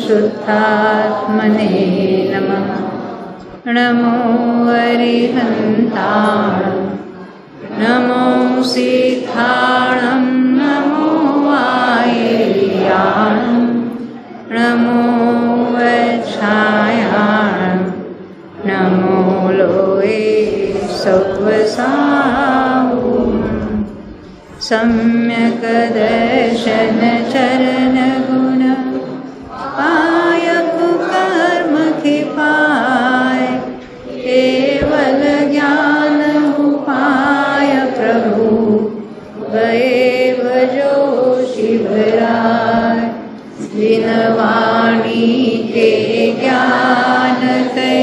शुद्धात्मने नमः। नमो अरिहन्ताणं नमो सिद्धाणं नमो आयर्याणं नमो वच्छायाणं नमो लोये सौवसाहुं सम्यक् दर्शन चरण गुण पायक कर्म कृपाय केवल ज्ञान उपाय प्रभु गए भजो शिवराय। बिन वाणी के ज्ञान के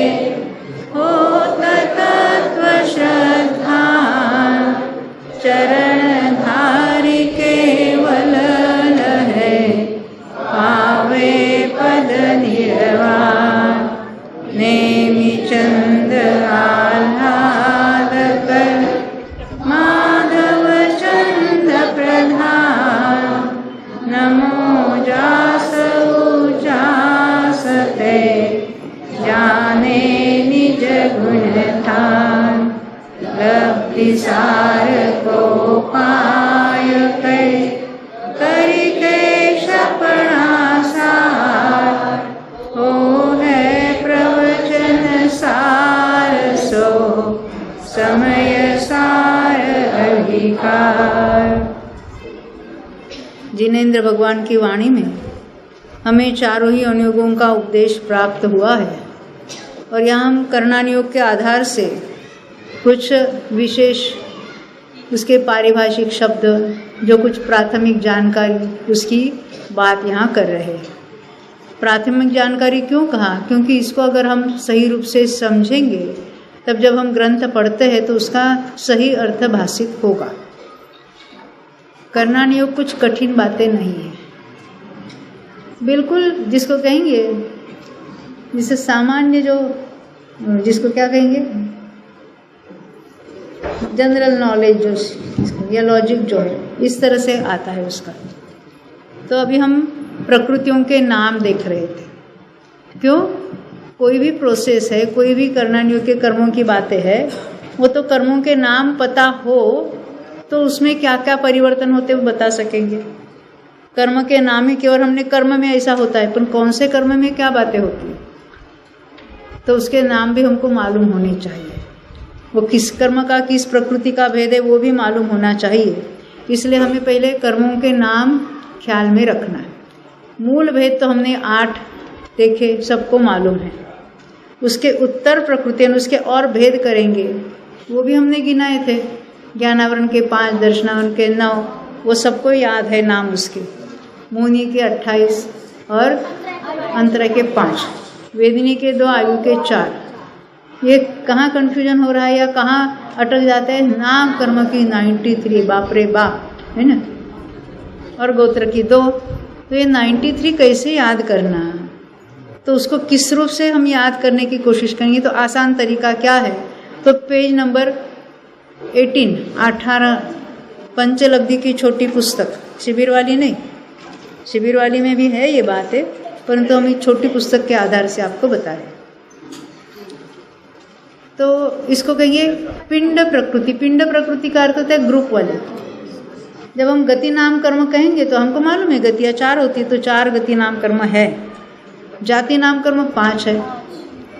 होत तत्व श्रद्धा चरण धारी केवल लहे पावे पद निर्वाण। नेमि चंद आह्लाद कर माधव चंद प्रधान नमो जासु जासते जाने निज गुण थान। लब्धि सार को पाय कै करके सपना सार हो है प्रवचन सार सो समय सार अधिकार। जिनेंद्र भगवान की वाणी में हमें चारों ही अनुयोगों का उपदेश प्राप्त हुआ है और यहाँ हम कर्णानुयोग के आधार से कुछ विशेष उसके पारिभाषिक शब्द जो कुछ प्राथमिक जानकारी उसकी बात यहाँ कर रहे हैं। प्राथमिक जानकारी क्यों कहा? क्योंकि इसको अगर हम सही रूप से समझेंगे तब जब हम ग्रंथ पढ़ते हैं तो उसका सही अर्थ भाषित होगा। कर्णानुयोग कुछ कठिन बातें नहीं है, बिल्कुल जिसको कहेंगे जिसे सामान्य जो जिसको क्या कहेंगे जनरल नॉलेज जो या लॉजिक जो है इस तरह से आता है उसका। तो अभी हम प्रकृतियों के नाम देख रहे थे। क्यों? कोई भी प्रोसेस है, कोई भी कर्णानुयोग के कर्मों की बातें है, वो तो कर्मों के नाम पता हो तो उसमें क्या क्या परिवर्तन होते वो बता सकेंगे। कर्म के नाम ही केवल हमने कर्म में ऐसा होता है, पर कौन से कर्म में क्या बातें होती है तो उसके नाम भी हमको मालूम होने चाहिए। वो किस कर्म का किस प्रकृति का भेद है वो भी मालूम होना चाहिए। इसलिए हमें पहले कर्मों के नाम ख्याल में रखना है। मूल भेद तो हमने 8 देखे, सबको मालूम है। उसके उत्तर प्रकृति उसके और भेद करेंगे वो भी हमने गिनाए थे। ज्ञानावरण के 5, दर्शनावरण के 9, वो सबको याद है नाम उसके। मोहिनी के 28 और अंतरा के 5, वेदिनी के 2, आयु के 4। ये कहाँ कन्फ्यूजन हो रहा है या कहाँ अटक जाता है? नाम कर्म की 93, बाप रे बाप, है ना। और गोत्र की 2। तो ये 93 कैसे याद करना? तो उसको किस रूप से हम याद करने की कोशिश करेंगे? तो आसान तरीका क्या है? तो पेज नंबर 18 पंचलब्धि की छोटी पुस्तक, शिविर वाली नहीं, शिविर वाली में भी है ये बात है, परंतु हम इस छोटी पुस्तक के आधार से आपको बताएं। तो इसको कहेंगे पिंड प्रकृति। पिंड प्रकृति का अर्थ होता है ग्रुप वाले। जब हम गति नाम कर्म कहेंगे तो हमको मालूम है गतियाँ 4 होती है, तो 4 गति नाम कर्म है। जाति नाम कर्म 5 है,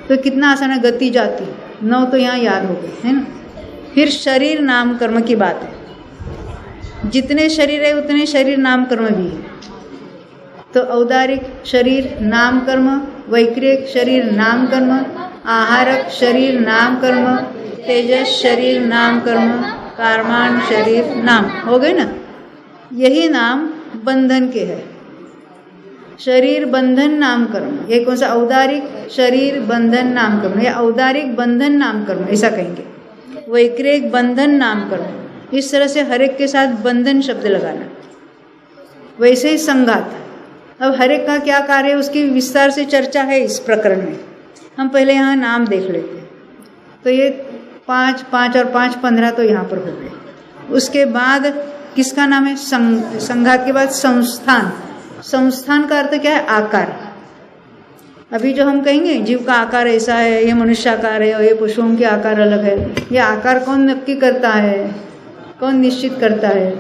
तो कितना आसान है, गति जाति 9 तो यहाँ याद हो गए, है ना। फिर शरीर नाम कर्म की बात है, जितने शरीर है उतने शरीर नाम कर्म भी है। तो औदारिक शरीर नाम कर्म, वैक्रिक शरीर नाम कर्म, आहारक शरीर नाम कर्म, तेजस शरीर नाम कर्म, कारमान शरीर नाम, हो गए ना। यही नाम बंधन के है। शरीर बंधन नाम कर्म, ये कौन सा? औदारिक शरीर बंधन नाम कर्म या औदारिक बंधन नाम कर्म ऐसा कहेंगे। वैक्रिक बंधन नाम कर्म, इस तरह से हर एक के साथ बंधन शब्द लगाना। वैसे ही संघात, अब हर एक का क्या कार्य है उसकी विस्तार से चर्चा है इस प्रकरण में। हम पहले यहाँ नाम देख लेते हैं। तो ये 5, 5 और 5 15 तो यहाँ पर हो गए। उसके बाद किसका नाम है? संघात के बाद संस्थान। संस्थान का अर्थ क्या है? आकार। अभी जो हम कहेंगे जीव का आकार ऐसा है, ये मनुष्य आकार है और ये पशुओं के आकार अलग है, ये आकार कौन नक्की करता है, कौन निश्चित करता है?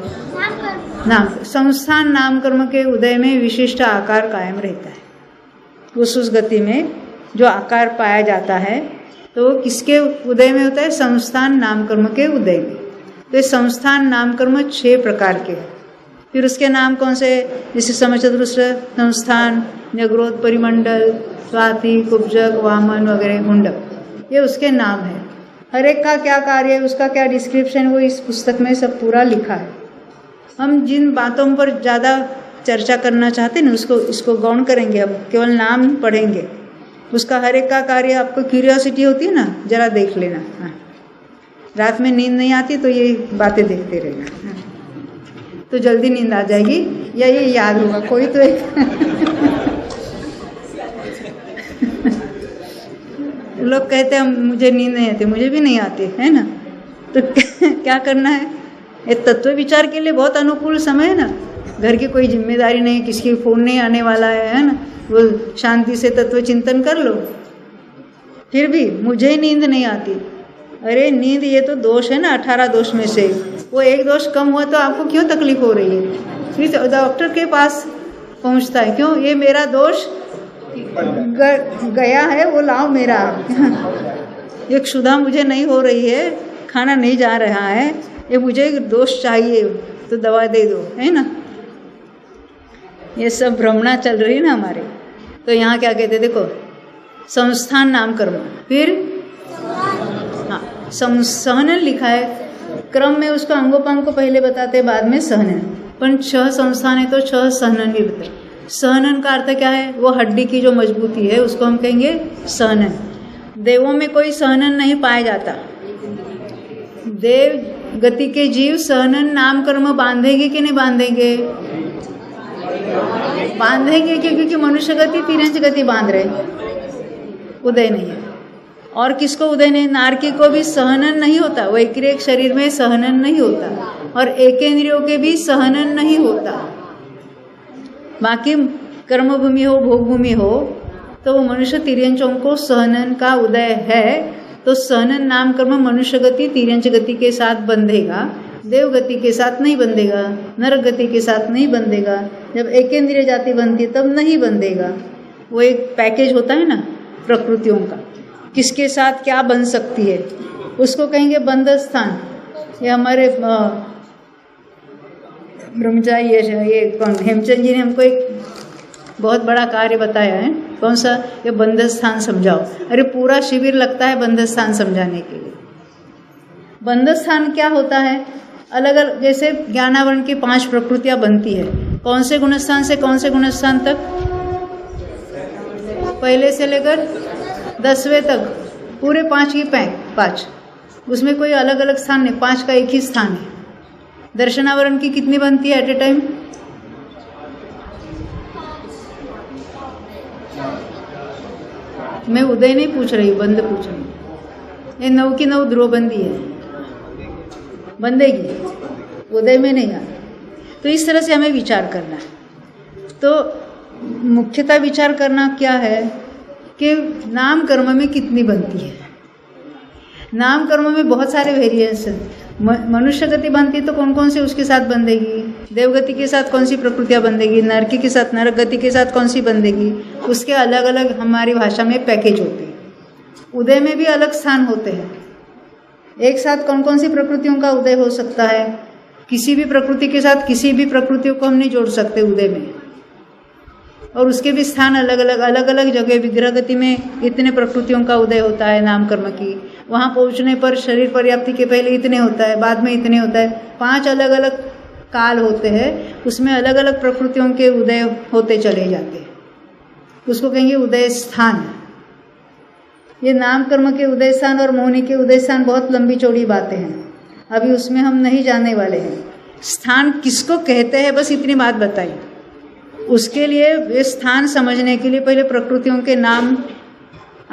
नाम। संस्थान नाम कर्म के उदय में विशिष्ट आकार कायम रहता है। उस गति में जो आकार पाया जाता है तो किसके उदय में होता है? संस्थान नाम कर्म के उदय में। तो ये संस्थान नाम कर्म 6 प्रकार के हैं। फिर उसके नाम कौन से? जैसे समचतुस्र संस्थान, न्यग्रोध परिमंडल, स्वाति, कुब्जक, वामन वगैरह, मुंडक, ये उसके नाम है। हर एक का क्या कार्य है, उसका क्या डिस्क्रिप्शन, वो इस पुस्तक में सब पूरा लिखा है। हम जिन बातों पर ज़्यादा चर्चा करना चाहते हैं ना इसको गौण करेंगे, अब केवल नाम पढ़ेंगे। उसका हर एक का कार्य आपको क्यूरियोसिटी होती है ना, जरा देख लेना। हाँ, रात में नींद नहीं आती तो ये बातें देखते रहना। हाँ, तो जल्दी नींद आ जाएगी या ये याद होगा कोई तो एक लोग कहते हैं मुझे नींद नहीं आती, मुझे भी नहीं आती है ना। तो क्या करना है? ये तत्व विचार के लिए बहुत अनुकूल समय है ना। घर की कोई जिम्मेदारी नहीं, किसी फ़ोन नहीं आने वाला है ना, वो शांति से तत्व चिंतन कर लो। फिर भी मुझे नींद नहीं आती, अरे नींद ये तो दोष है ना, 18 दोष में से वो एक दोष कम हुआ तो आपको क्यों तकलीफ हो रही है? फिर डॉक्टर के पास पहुंचता है, क्यों? ये मेरा दोष गया है, वो लाओ मेरा। ये क्षुधा मुझे नहीं हो रही है, खाना नहीं जा रहा है, ये मुझे दोष चाहिए तो दवा दे दो, है ना। ये सब भ्रमणा चल रही है ना हमारे। तो यहाँ क्या कहते, देखो संस्थान नाम कर्म, फिर हाँ सहनन लिखा है। क्रम में उसको अंगोपांग को पहले बताते, बाद में सहनन। पर 6 संस्थान है तो 6 सहनन भी बताए। सहनन का अर्थ क्या है? वो हड्डी की जो मजबूती है उसको हम कहेंगे सहनन। देवों में कोई सहनन नहीं पाया जाता। देव गति के जीव सहनन नाम कर्म बांधेंगे कि नहीं बांधेंगे? बांधेंगे, क्योंकि मनुष्य गति तिरंज गति बांध रहे, उदय नहीं है। और किसको उदय नहीं? नारकी को भी सहनन नहीं होता, वैक्रिक शरीर में सहनन नहीं होता, और एकेंद्रियों के भी सहनन नहीं होता। बाकी कर्म भूमि हो, भोग भूमि हो, तो वो मनुष्य तिर्यंचों को सहनन का उदय है। तो सहनन नाम कर्म मनुष्य गति तिर्यंच गति के साथ बंधेगा, देव गति के साथ नहीं बंधेगा, नरक गति के साथ नहीं बंधेगा। जब एकेंद्रिय जाति बनती है तब नहीं बंधेगा। वो एक पैकेज होता है ना प्रकृतियों का, किसके साथ क्या बन सकती है, उसको कहेंगे बंध स्थान। ये हमारे ब्रह्मचारी ये कौन हेमचंद जी ने हमको एक बहुत बड़ा कार्य बताया है। कौन सा? ये बंध स्थान समझाओ। अरे पूरा शिविर लगता है बंध स्थान समझाने के लिए। बंध स्थान क्या होता है? अलग अलग, जैसे ज्ञानावरण की 5 प्रकृतियां बनती है। कौन से गुणस्थान से कौन से गुणस्थान तक? पहले से लेकर 10वें तक पूरे 5 की 5। उसमें कोई अलग अलग स्थान नहीं, 5 का एक ही स्थान है। दर्शनावरण की कितनी बनती है एट ए टाइम? मैं उदय नहीं पूछ रही, बंद पूछ रही हूँ। ये 9 की 9 ध्रुवबंदी है, बंदेगी, उदय में नहीं आ। तो इस तरह से हमें विचार करना है। तो मुख्यतः विचार करना क्या है कि नाम कर्म में कितनी बनती है। नाम कर्म में बहुत सारे वेरिएंस हैं। मनुष्य गति बनती तो कौन कौन सी उसके साथ बंधेगी, देवगति के साथ कौन सी प्रकृतियाँ बंधेगी, नरकी के साथ नरक गति के साथ कौन सी बंधेगी, उसके अलग अलग हमारी भाषा में पैकेज होते हैं। उदय में भी अलग स्थान होते हैं। एक साथ कौन कौन सी प्रकृतियों का उदय हो सकता है? किसी भी प्रकृति के साथ किसी भी प्रकृतियों को हम नहीं जोड़ सकते उदय में। और उसके भी स्थान अलग अलग जगह। विग्रह गति में इतने प्रकृतियों का उदय होता है नाम कर्म की, वहाँ पहुँचने पर शरीर पर्याप्ति के पहले इतने होता है, बाद में इतने होता है। 5 अलग अलग काल होते हैं, उसमें अलग अलग प्रकृतियों के उदय होते चले जाते हैं। उसको कहेंगे उदय स्थान। ये नाम कर्म के उदय स्थान और मोहिनी के उदय स्थान बहुत लंबी चौड़ी बातें हैं, अभी उसमें हम नहीं जाने वाले हैं। स्थान किसको कहते हैं बस इतनी बात बताई। उसके लिए ये स्थान समझने के लिए पहले प्रकृतियों के नाम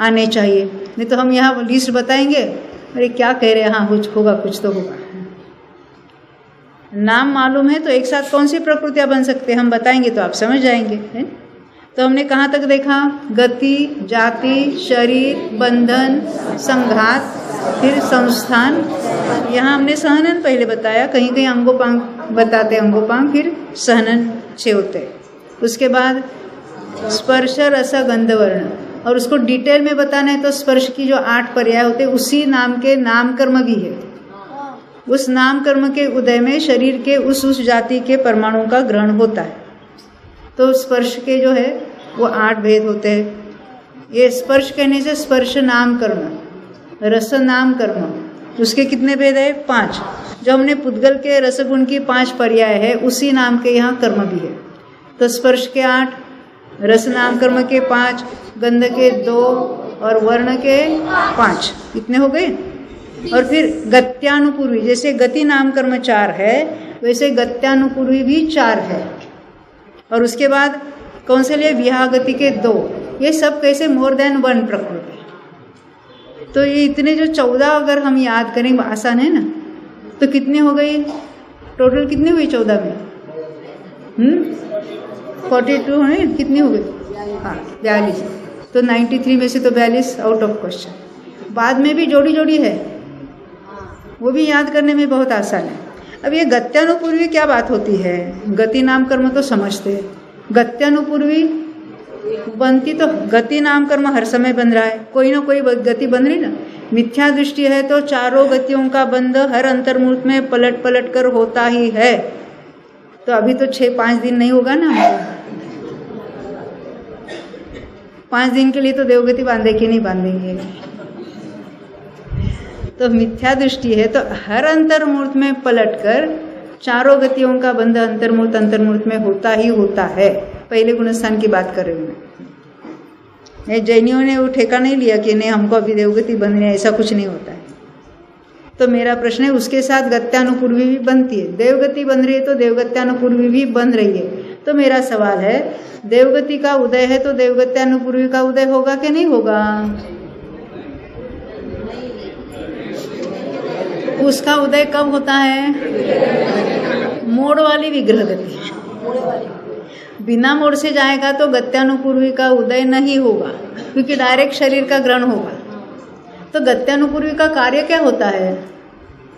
आने चाहिए, नहीं तो हम यहाँ लिस्ट बताएंगे, अरे क्या कह रहे हैं, हाँ कुछ होगा, कुछ तो होगा। नाम मालूम है तो एक साथ कौन सी प्रकृतियाँ बन सकते हैं हम बताएंगे तो आप समझ जाएंगे, है? तो हमने कहाँ तक देखा? गति, जाति, शरीर, बंधन, संघात, फिर संस्थान। यहाँ हमने सहनन पहले बताया, कहीं कहीं अंगोपांग बताते, अंगोपांग, फिर सहनन 6 होते। उसके बाद स्पर्श, रस, गंध, वर्ण, और उसको डिटेल में बताना है तो स्पर्श की जो 8 पर्याय होते उसी नाम के नाम कर्म भी है। उस नाम कर्म के उदय में शरीर के उस जाति के परमाणु का ग्रहण होता है। तो स्पर्श के जो है वो 8 भेद होते हैं। ये स्पर्श कहने से स्पर्श नाम कर्म, रस नाम कर्म, उसके कितने भेद है? 5। जो हमने पुद्गल के रसगुण की 5 पर्याय है उसी नाम के यहाँ कर्म भी है। तो स्पर्श के 8, रस नाम कर्म के 5, गंध के 2 और वर्ण के 5, इतने हो गए। और फिर गत्यानुपूर्वी, जैसे गति नाम कर्म 4 है वैसे गत्यानुपूर्वी भी 4 है। और उसके बाद कौन से लिए? विहागति के 2। ये सब कैसे? मोर देन 1 प्रकृति। तो ये इतने जो 14 अगर हम याद करें, आसान है ना, तो कितने हो गई टोटल? कितने हुई 14 में? 42 है, कितनी हो गई? हाँ 42। तो 93 में से तो 42 आउट ऑफ क्वेश्चन। बाद में भी जोड़ी जोड़ी है, वो भी याद करने में बहुत आसान है। अब ये गत्यानुपूर्वी क्या बात होती है? गति नाम कर्म तो समझते हैं, गत्यानुपूर्वी बनती तो गति नाम कर्म हर समय बन रहा है, कोई ना कोई गति बन रही ना। मिथ्या दृष्टि है तो चारों गतियों का बंध हर अंतर्मुहूर्त में पलट पलट कर होता ही है। तो अभी तो 6-5 दिन नहीं होगा ना, 5 दिन के लिए तो देवगति बांधे कि नहीं बांधेंगे। तो मिथ्या दृष्टि है तो हर अंतर्मुहूर्त में पलटकर चारों गतियों का बंध अंतर्मुहूर्त में होता ही होता है। पहले गुणस्थान की बात कर रही हूँ मैं। जैनियों ने वो ठेका नहीं लिया कि नहीं हमको अभी देवगति बंधनी है, ऐसा कुछ नहीं होता है। तो मेरा प्रश्न है, उसके साथ गत्यानुपूर्वी भी बनती है, देवगति बन रही है तो देवगत्यानुपूर्वी भी बन रही है। तो मेरा सवाल है, देवगति का उदय है तो देवगत्यानुपूर्वी का उदय होगा कि नहीं होगा? उसका उदय कब होता है? मोड़ वाली विग्रह गति। बिना मोड़ से जाएगा तो गत्यानुपूर्वी का उदय नहीं होगा, क्योंकि डायरेक्ट शरीर का ग्रहण होगा। तो गत्यानुपूर्वी का कार्य क्या होता है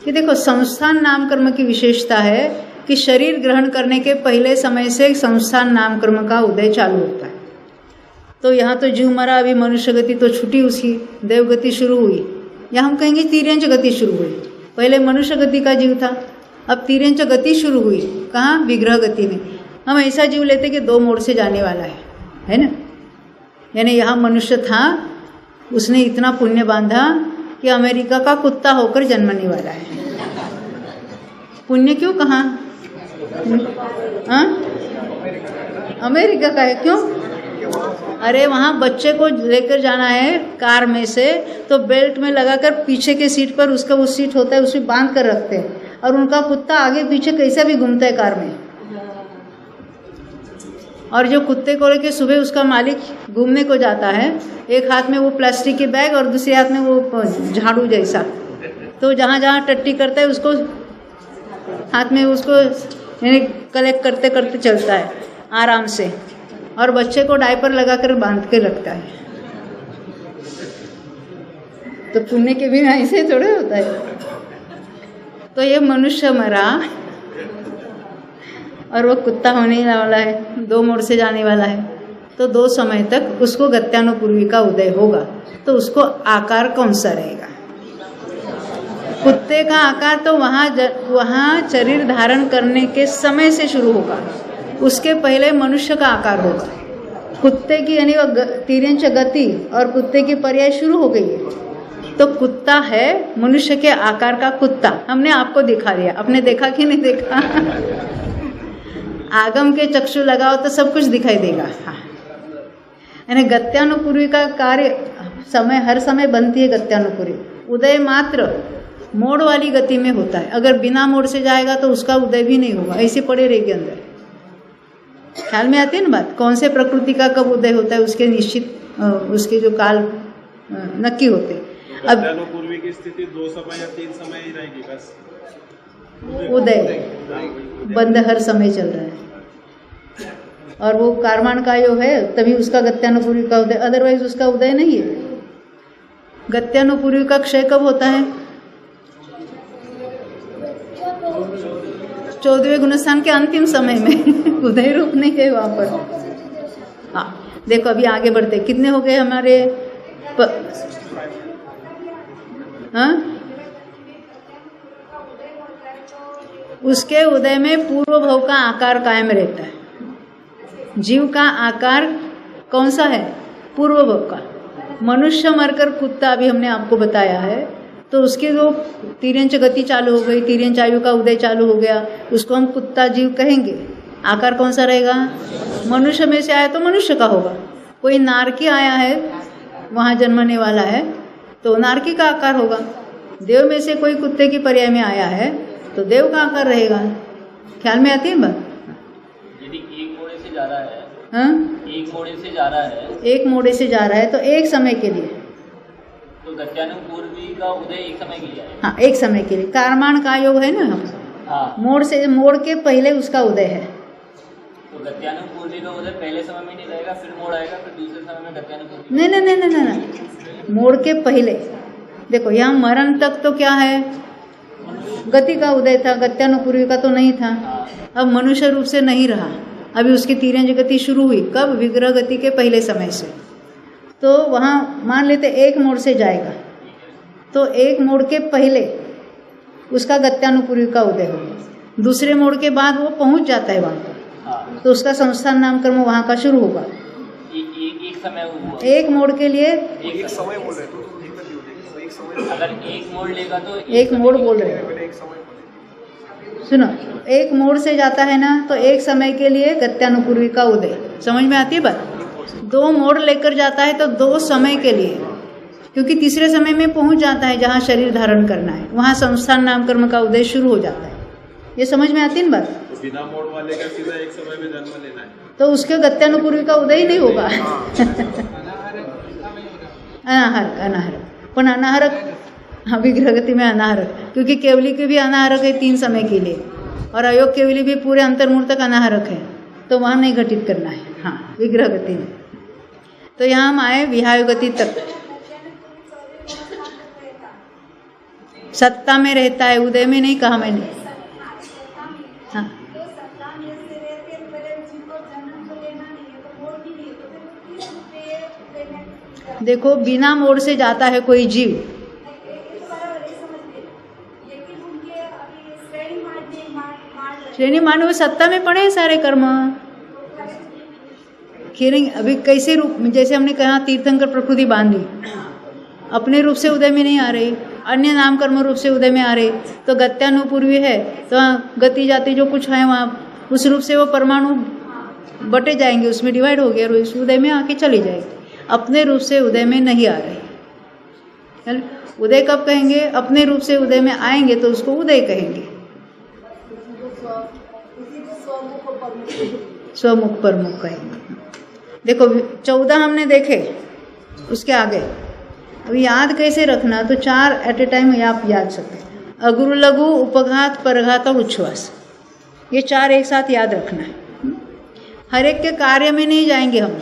कि देखो, संस्थान नाम कर्म की विशेषता है कि शरीर ग्रहण करने के पहले समय से संस्थान नाम कर्म का उदय चालू होता है। तो यहाँ तो जीव मरा, अभी मनुष्य गति तो छुटी, उसकी देवगति शुरू हुई। या हम कहेंगे तिर्यंच गति शुरू हुई। पहले मनुष्य गति का जीव था, अब तिर्यंच गति शुरू हुई। कहाँ? विग्रह गति में। हम ऐसा जीव लेते कि 2 मोड़ से जाने वाला है ना। यानी यहाँ मनुष्य था, उसने इतना पुण्य बांधा कि अमेरिका का कुत्ता होकर जन्मने वाला है। पुण्य क्यों कहाँ? अमेरिका का है, क्यों? अरे वहाँ बच्चे को लेकर जाना है कार में से, तो बेल्ट में लगाकर पीछे के सीट पर, उसका वो सीट होता है उसमें बांध कर रखते हैं, और उनका कुत्ता आगे पीछे कैसा भी घूमता है कार में। और जो कुत्ते को लेके सुबह उसका मालिक घूमने को जाता है, एक हाथ में वो प्लास्टिक के बैग और दूसरे हाथ में वो झाड़ू जैसा, तो जहाँ जहाँ टट्टी करता है उसको हाथ में उसको यानी कलेक्ट करते करते चलता है आराम से, और बच्चे को डायपर लगाकर बांध के रखता है। तो पुण्य के बिना ऐसे थोड़े होता है। तो ये मनुष्य मरा और वो कुत्ता होने वाला है, 2 मोड़ से जाने वाला है, तो 2 समय तक उसको गत्यानुपूर्वी का उदय होगा। तो उसको आकार कौन सा रहेगा? कुत्ते का आकार तो वहाँ शरीर धारण करने के समय से शुरू होगा, उसके पहले मनुष्य का आकार होगा। कुत्ते की यानी तिर्यंच गति और कुत्ते की पर्याय शुरू हो गई है, तो कुत्ता है मनुष्य के आकार का कुत्ता। हमने आपको दिखा दिया, आपने देखा कि नहीं देखा? आगम के चक्षु लगाओ तो सब कुछ दिखाई देगा। हाँ, यानी गत्यानुपूर्वी का कार्य समय हर समय बनती है गत्यानुपूर्वी, उदय मात्र मोड़ वाली गति में होता है। अगर बिना मोड़ से जाएगा तो उसका उदय भी नहीं होगा, ऐसे पड़े रहेगी अंदर। ख्याल में आती है ना बात, कौन से प्रकृति का कब उदय होता है, उसके निश्चित उसके जो काल नक्की होते। अब पूर्वी की स्थिति 2 समय या 3 समय ही रहेगी बस। उदय बंद हर समय चल रहा है, और वो कारमान का योग है तभी उसका गत्यानुपूर्वी का उदय, अदरवाइज उसका उदय नहीं है। गत्यानुपूर्वी का क्षय कब होता है? 14वें गुणस्थान के अंतिम समय में उदय रूप नहीं है वहां पर। हाँ देखो अभी आगे बढ़ते, कितने हो गए हमारे हाँ? उसके उदय में पूर्व भव का आकार कायम रहता है। जीव का आकार कौन सा है? पूर्व भव का। मनुष्य मरकर कुत्ता अभी हमने आपको बताया है, तो उसकी जो तिर्यंच गति चालू हो गई, तिर्यंच आयु का उदय चालू हो गया, उसको हम कुत्ता जीव कहेंगे। आकार कौन सा रहेगा? मनुष्य में से आया तो मनुष्य का होगा। कोई नारकी आया है वहाँ जन्मने वाला है तो नारकी का आकार होगा। देव में से कोई कुत्ते की पर्याय में आया है तो देव का आकार रहेगा। ख्याल में आती है बात? यदि एक मोड़े से जा रहा है, हाँ? एक मोड़े से जा रहा है, एक मोड़े से जा रहा है तो एक समय के लिए, तो गत्यानुपूर्वी का उदय एक समय के लिए है। हाँ एक समय के लिए। कारमान का योग है ना हम, हाँ, मोड़ से मोड़ के पहले उसका उदय है। तो गत्यानुपूर्वी का उदय पहले समय में नहीं रहेगा, फिर मोड़ आएगा, फिर दूसरे समय में गत्यानुपूर्वी। नहीं नहीं नहीं नहीं नहीं, मोड़ के पहले। देखो यहाँ मरण तक तो क्या है, गति का उदय था, गत्यानुपूर्वी का तो नहीं था। अब मनुष्य रूप से नहीं रहा, अभी उसकी तिर्यंच गति शुरू हुई कब? विग्रह गति के पहले समय से। तो वहाँ मान लेते एक मोड़ से जाएगा, तो एक मोड़ के पहले उसका गत्यानुपूर्वी का उदय होगा। दूसरे मोड़ के बाद वो पहुँच जाता है वहाँ पर, तो उसका संस्थान नामकर्म वहाँ का शुरू होगा। एक समय हुआ, एक मोड़ के लिए एक समय बोल रहे तो एक समय, अगर एक मोड़ लेगा तो एक मोड़ बोल रहे हैं। एक समय सुनो, एक मोड़ से जाता है ना तो एक समय के लिए गत्यानुपूर्वी का उदय। समझ में आती है बात? 2 मोड़ लेकर जाता है तो 2 समय के लिए, क्योंकि तीसरे समय में पहुंच जाता है जहां शरीर धारण करना है, वहां संस्थान नामकर्म का उदय शुरू हो जाता है। ये समझ में आती है ना बात? तो बिना मोड़ वाले का सीधा एक समय में जन्म लेना है तो उसके गत्यानुपूर्वी का उदय ही नहीं होगा। अनाहरक, अनाहरक, पण अनाहरक, हाँ विग्रह गति में अनाहरक, क्योंकि केवली के भी अनाहरक है 3 समय के लिए, और अयोग केवली भी पूरे अंतर्मूल तक अनाहरक है, तो वहाँ नहीं घटित करना है। हाँ विग्रह गति में। तो यहाँ हम आए विहाय गति तक, सत्ता में रहता है, उदय में नहीं कहा मैंने। हाँ देखो बिना मोड़ से जाता है कोई जीव, श्रेणी मानव सत्ता में पड़े हैं सारे कर्म। खेलेंगे अभी कैसे रूप, जैसे हमने कहा तीर्थंकर प्रकृति बांधी, अपने रूप से उदय में नहीं आ रही, अन्य नाम कर्म रूप से उदय में आ रहे, तो गत्यानुपूर्वी है तो गति जाति जो कुछ है वहाँ उस रूप से वो परमाणु बटे जाएंगे, उसमें डिवाइड हो गया और इस उदय में आके चली जाएगी। अपने रूप से उदय में नहीं आ रही। उदय कब कहेंगे? अपने रूप से उदय में आएंगे तो उसको उदय कहेंगे। स्वमुख परमुख कहेंगे। देखो 14 हमने देखे, उसके आगे अभी याद कैसे रखना, तो 4 एट ए टाइम आप याद सकते। अगुरु लघु, उपघात, परघात और उच्छ्वास, ये 4 एक साथ याद रखना है। हर एक के कार्य में नहीं जाएंगे हम,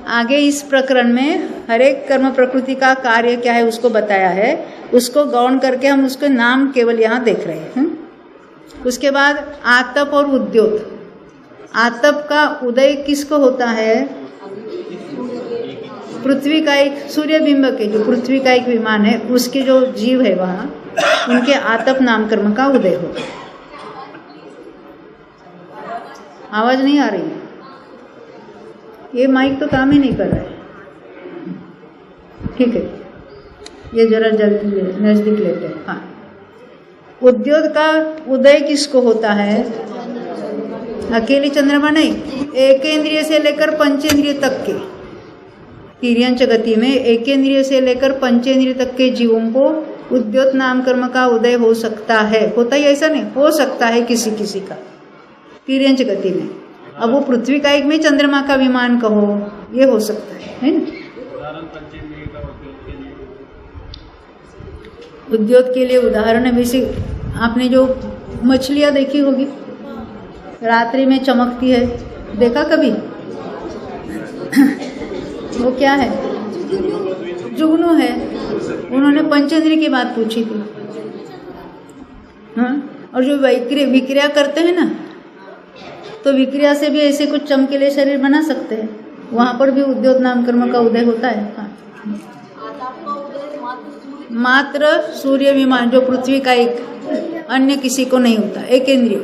आगे इस प्रकरण में हर एक कर्म प्रकृति का कार्य क्या है उसको बताया है, उसको गौण करके हम उसके नाम केवल यहाँ देख रहे हैं। उसके बाद आतप और उद्योत। आतप का उदय किसको होता है? पृथ्वी का एक सूर्यबिंब के, जो पृथ्वी का एक विमान है उसके जो जीव है वहाँ, उनके आतप नामकर्म का उदय होगा। आवाज नहीं आ रही है, ये माइक तो काम ही नहीं कर रहा है। ठीक है, ये जरा जल्दी नजदीक लेते हैं। हाँ, उद्योग का उदय किसको होता है? अकेले चंद्रमा नहीं, एकेंद्रिय से लेकर पंचेंद्रिय तक के तिर्यंच गति में एकेंद्रिय से लेकर पंचेंद्रिय तक के जीवों को उद्योत नाम कर्म का उदय हो सकता है। होता ही ऐसा नहीं, हो सकता है किसी किसी का तिर्यंच गति में। अब वो पृथ्वी का एक में चंद्रमा का विमान कहो, ये हो सकता है ना। उद्योत के लिए उदाहरण है, वैसे आपने जो मछलियाँ देखी होगी रात्रि में चमकती है, देखा कभी? वो क्या है? जुगनू है। उन्होंने पंचेंद्रिय की बात पूछी थी। हाँ, और जो विक्रिया करते हैं ना, तो विक्रिया से भी ऐसे कुछ चमकीले शरीर बना सकते हैं, वहाँ पर भी उद्योत नाम कर्म का उदय होता है। हाँ। मात्र सूर्य विमान जो पृथ्वी का एक, अन्य किसी को नहीं होता, एक इंद्रिय,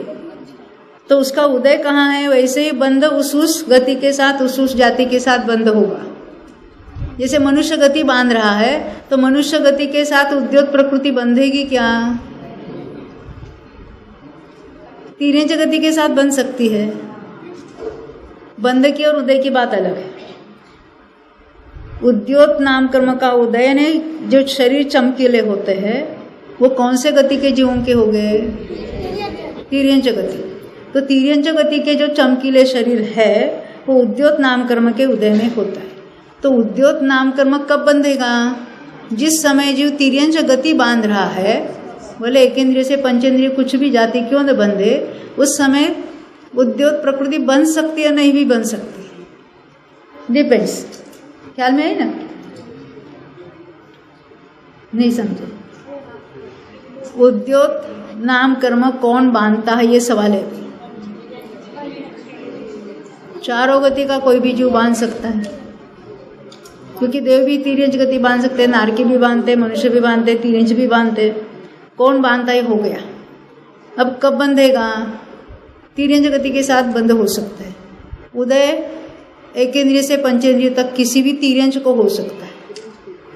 तो उसका उदय कहाँ है? वैसे ही बंध उस गति के साथ, उस जाति के साथ बंध होगा। जैसे मनुष्य गति बांध रहा है, तो मनुष्य गति के साथ उद्योत प्रकृति बंधेगी क्या? तिर्यंच गति के साथ बन सकती है। बंध की और उदय की बात अलग है। उद्योत नाम कर्म का उदय ने जो शरीर चमकीले होते हैं, वो कौन से गति के जीवों के हो गए? तिर्यंच गति। तो तिर्यंच गति के जो चमकीले शरीर है, वो उद्योत नाम कर्म के उदय में होता है। तो उद्योत नाम कर्म कब बंधेगा? जिस समय जीव तिर्यंच गति बांध रहा है, बोले एकेंद्रिय से पंचेंद्रिय कुछ भी जाति क्यों न बंधे, उस समय उद्योत प्रकृति बन सकती है, नहीं भी बन सकती, डिपेंड्स। ख्याल में आई ना? नहीं समझे? उद्योत नाम कर्म कौन बांधता है, ये सवाल है। चारों गति का कोई भी जीव बांध सकता है, क्योंकि देव भी तिर्यंच गति बांध सकते हैं, नारकी भी बांधते, मनुष्य भी बांधते, तिर्यंच भी बांधते। कौन बांधता है? हो गया। अब कब बंधेगा? तिर्यंच गति के साथ बंध हो सकता है। उदय एकेंद्रिय से पंचेंद्रिय तक किसी भी तिर्यंच को हो सकता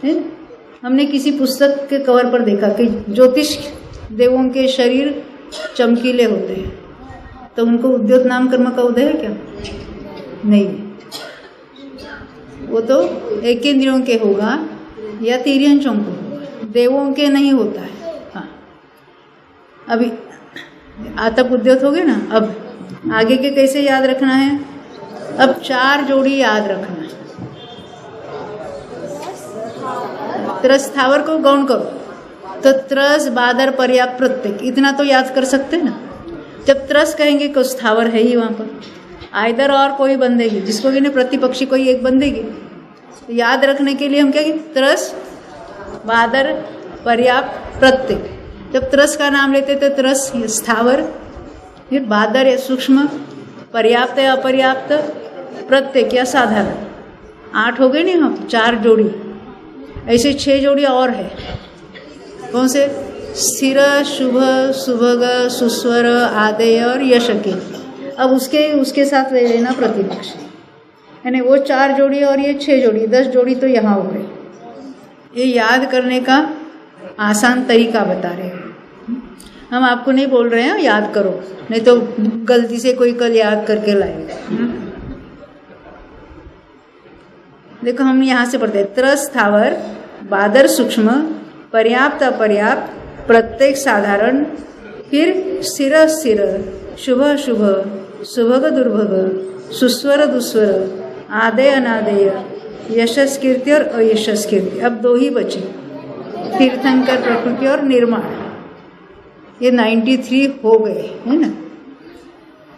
है। हमने किसी पुस्तक के कवर पर देखा कि ज्योतिष देवों के शरीर चमकीले होते हैं, तो उनको उद्योत नाम कर्म का उदय है क्या? नहीं, वो तो एकेंद्रियों के होगा या तिर्यंचों को होगा, देवों के नहीं होता है। हाँ, अभी आतप उद्योत हो गए ना। अब आगे के कैसे याद रखना है? अब 4 जोड़ी याद रखना है। त्रस्थावर को गौण करो, तो त्रस, बादर, पर्याप्त, प्रत्येक, इतना तो याद कर सकते हैं ना। जब त्रस कहेंगे तो स्थावर है ही वहाँ पर, आइदर और कोई बंधेगी, जिसको भी प्रतिपक्षी कोई एक बंधेगी। तो याद रखने के लिए हम क्या कहें? त्रस, बादर, पर्याप्त, प्रत्येक। जब त्रस का नाम लेते तो त्रस स्थावर, फिर बादर या सूक्ष्म, पर्याप्त या अपर्याप्त, प्रत्येक या साधारण। 8 हो गए नहीं हम? 4 जोड़ी, ऐसे 6 जोड़ी और है। कौन से? स्थिर, शुभ, सुभग, सुस्वर, आदेय और यश के। अब उसके साथ ले लेना प्रतिपक्ष, यानी वो 4 जोड़ी और ये 6 जोड़ी, 10 जोड़ी तो यहाँ हो गए। ये याद करने का आसान तरीका बता रहे हैं हम। आपको नहीं बोल रहे हैं याद करो, नहीं तो गलती से कोई कल याद करके लाएगा। देखो हम यहाँ से पढ़ते हैं, त्रस स्थावर, बादर सूक्ष्म, पर्याप्त अपर्याप्त, प्रत्येक साधारण, फिर स्थिर स्थिर, शुभ शुभ, सुभग दुर्भग, सुस्वर दुस्वर, आदेय अनादेय, यशस्कीर्ति और अयशस्कीर्ति। अब 2 ही बचे, तीर्थंकर, प्रकृति और निर्माण। ये 93 हो गए है ना।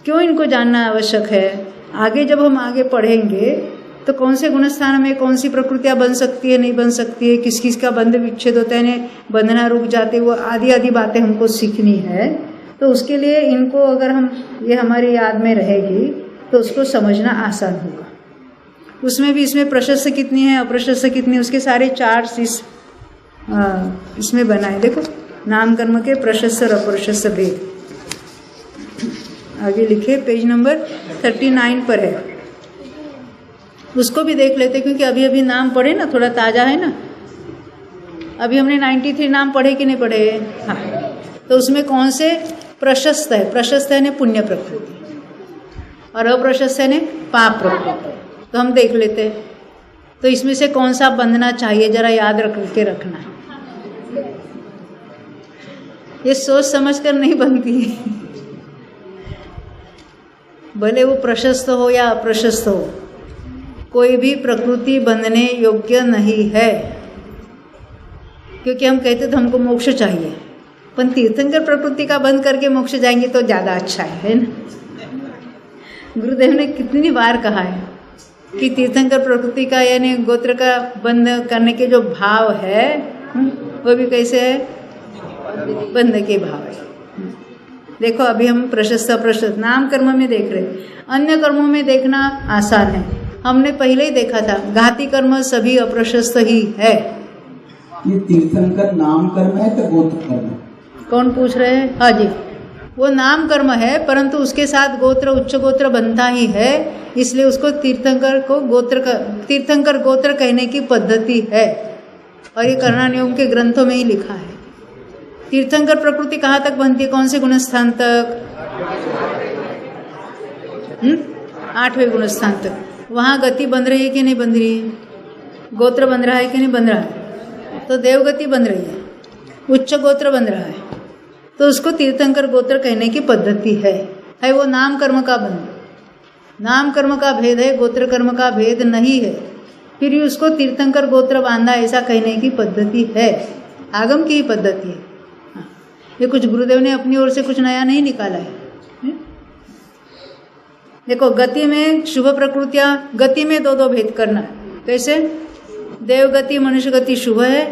क्यों इनको जानना आवश्यक है? आगे जब हम आगे पढ़ेंगे तो कौन से गुणस्थान में कौन सी प्रकृतियाँ बन सकती है, नहीं बन सकती है, किस किस का बंध विच्छेद होता है, बंधना रुक जाते, वो आदि आदि बातें हमको सीखनी है। तो उसके लिए इनको अगर हम ये हमारी याद में रहेगी तो उसको समझना आसान होगा। उसमें भी इसमें प्रशस्त कितनी है, अप्रशस्त कितनी, उसके सारे चार्ट्स इसमें बनाए। देखो नाम कर्म के प्रशस्त और अप्रशस्त भेद आगे लिखे, पेज नंबर 39 पर है। उसको भी देख लेते, क्योंकि अभी अभी नाम पढ़े ना, थोड़ा ताज़ा है ना। अभी हमने 93 नाम पढ़े कि नहीं पढ़े? हाँ। तो उसमें कौन से प्रशस्त है? प्रशस्त है ने पुण्य प्रकृति, और अप्रशस्त यानी पाप प्रकृति। तो हम देख लेते हैं, तो इसमें से कौन सा बंधना चाहिए जरा याद रख के रखना है। ये सोच समझ कर नहीं बनती है, भले वो प्रशस्त हो या अप्रशस्त हो, कोई भी प्रकृति बंधने योग्य नहीं है। क्योंकि हम कहते थे हमको मोक्ष चाहिए, पर तीर्थंकर प्रकृति का बंद करके मोक्ष जाएंगे तो ज़्यादा अच्छा है ना। गुरुदेव ने कितनी बार कहा है कि तीर्थंकर प्रकृति का यानी गोत्र का बंद करने के जो भाव है वो भी कैसे है, बंध के भाव है। देखो अभी हम प्रशस्त अप्रशस्त नाम कर्म में देख रहे, अन्य कर्मों में देखना आसान है। हमने पहले ही देखा था घाती कर्म सभी अप्रशस्त ही है। ये तीर्थंकर नाम कर्म है तो गोत्र कर्म है? कौन पूछ रहे हैं? हाँ जी, वो नाम कर्म है, परंतु उसके साथ गोत्र उच्च गोत्र बनता ही है, इसलिए उसको तीर्थंकर को तीर्थंकर गोत्र कहने की पद्धति है। और ये करणान योग के ग्रंथों में ही लिखा है। तीर्थंकर प्रकृति कहाँ तक बनती है, कौन से गुणस्थान तक? 8वें गुणस्थान तक। वहाँ गति बन रही है कि नहीं बन रही है? गोत्र बन रहा है कि नहीं बन रहा है? तो देवगति बन रही है, उच्च गोत्र बन रहा है, तो उसको तीर्थंकर गोत्र कहने की पद्धति है वो नाम कर्म का बंध। नाम कर्म का भेद है, गोत्र कर्म का भेद नहीं है, फिर भी उसको तीर्थंकर गोत्र बांधा ऐसा कहने की पद्धति है, आगम की ही पद्धति है। ये कुछ गुरुदेव ने अपनी ओर से कुछ नया नहीं निकाला है। देखो गति में शुभ प्रकृतियां, गति में दो भेद करना। कैसे? देवगति मनुष्य गति शुभ है,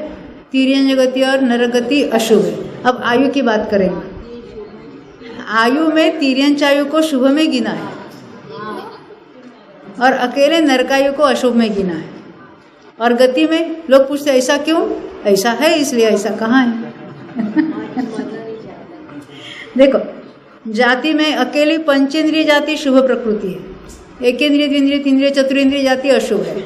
तिर्यंज गति और नरगति अशुभ है। अब आयु की बात करेंगे। आयु में तिर्यंच आयु को शुभ में गिना है और अकेले नरकायु को अशुभ में गिना है। और गति में लोग पूछते ऐसा क्यों? ऐसा है इसलिए, ऐसा कहाँ है? देखो जाति में अकेली पंचेंद्रिय जाति शुभ प्रकृति है, एकेंद्रिय द्विंद्रिय तीन्द्रिय चतुरेंद्रिय जाति अशुभ है।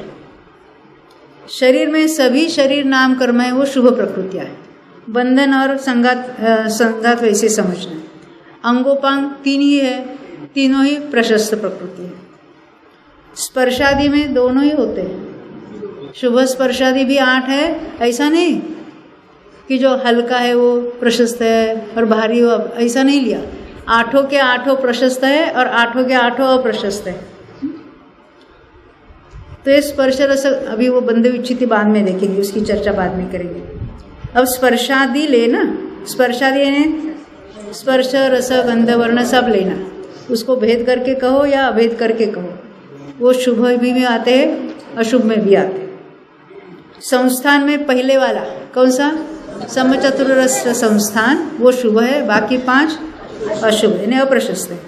शरीर में सभी शरीर नाम कर्म है वो शुभ प्रकृतियाँ है। बंधन और संघात वैसे समझना है। अंगोपांग 3 ही है, तीनों ही प्रशस्त प्रकृति है। स्पर्शादि में दोनों ही होते हैं। शुभ स्पर्शादि भी 8 है, ऐसा नहीं कि जो हल्का है वो प्रशस्त है और भारी हो, ऐसा नहीं लिया। 8 के 8 प्रशस्त है और 8 के 8 अप्रशस्त है। तो ये स्पर्श रस, अभी वो बंधे विच्छिति बाद में देखेंगे, उसकी चर्चा बाद में करेंगे। अब स्पर्शादि लेना, स्पर्शादि यानी स्पर्श रस गंध वर्ण सब लेना, उसको भेद करके कहो या अभेद करके कहो, वो शुभ में भी आते हैं अशुभ में भी आते हैं। संस्थान में पहले वाला कौन सा? समचतुररस संस्थान, वो शुभ है, बाकी 5 अशुभ यानी अप्रशस्त है।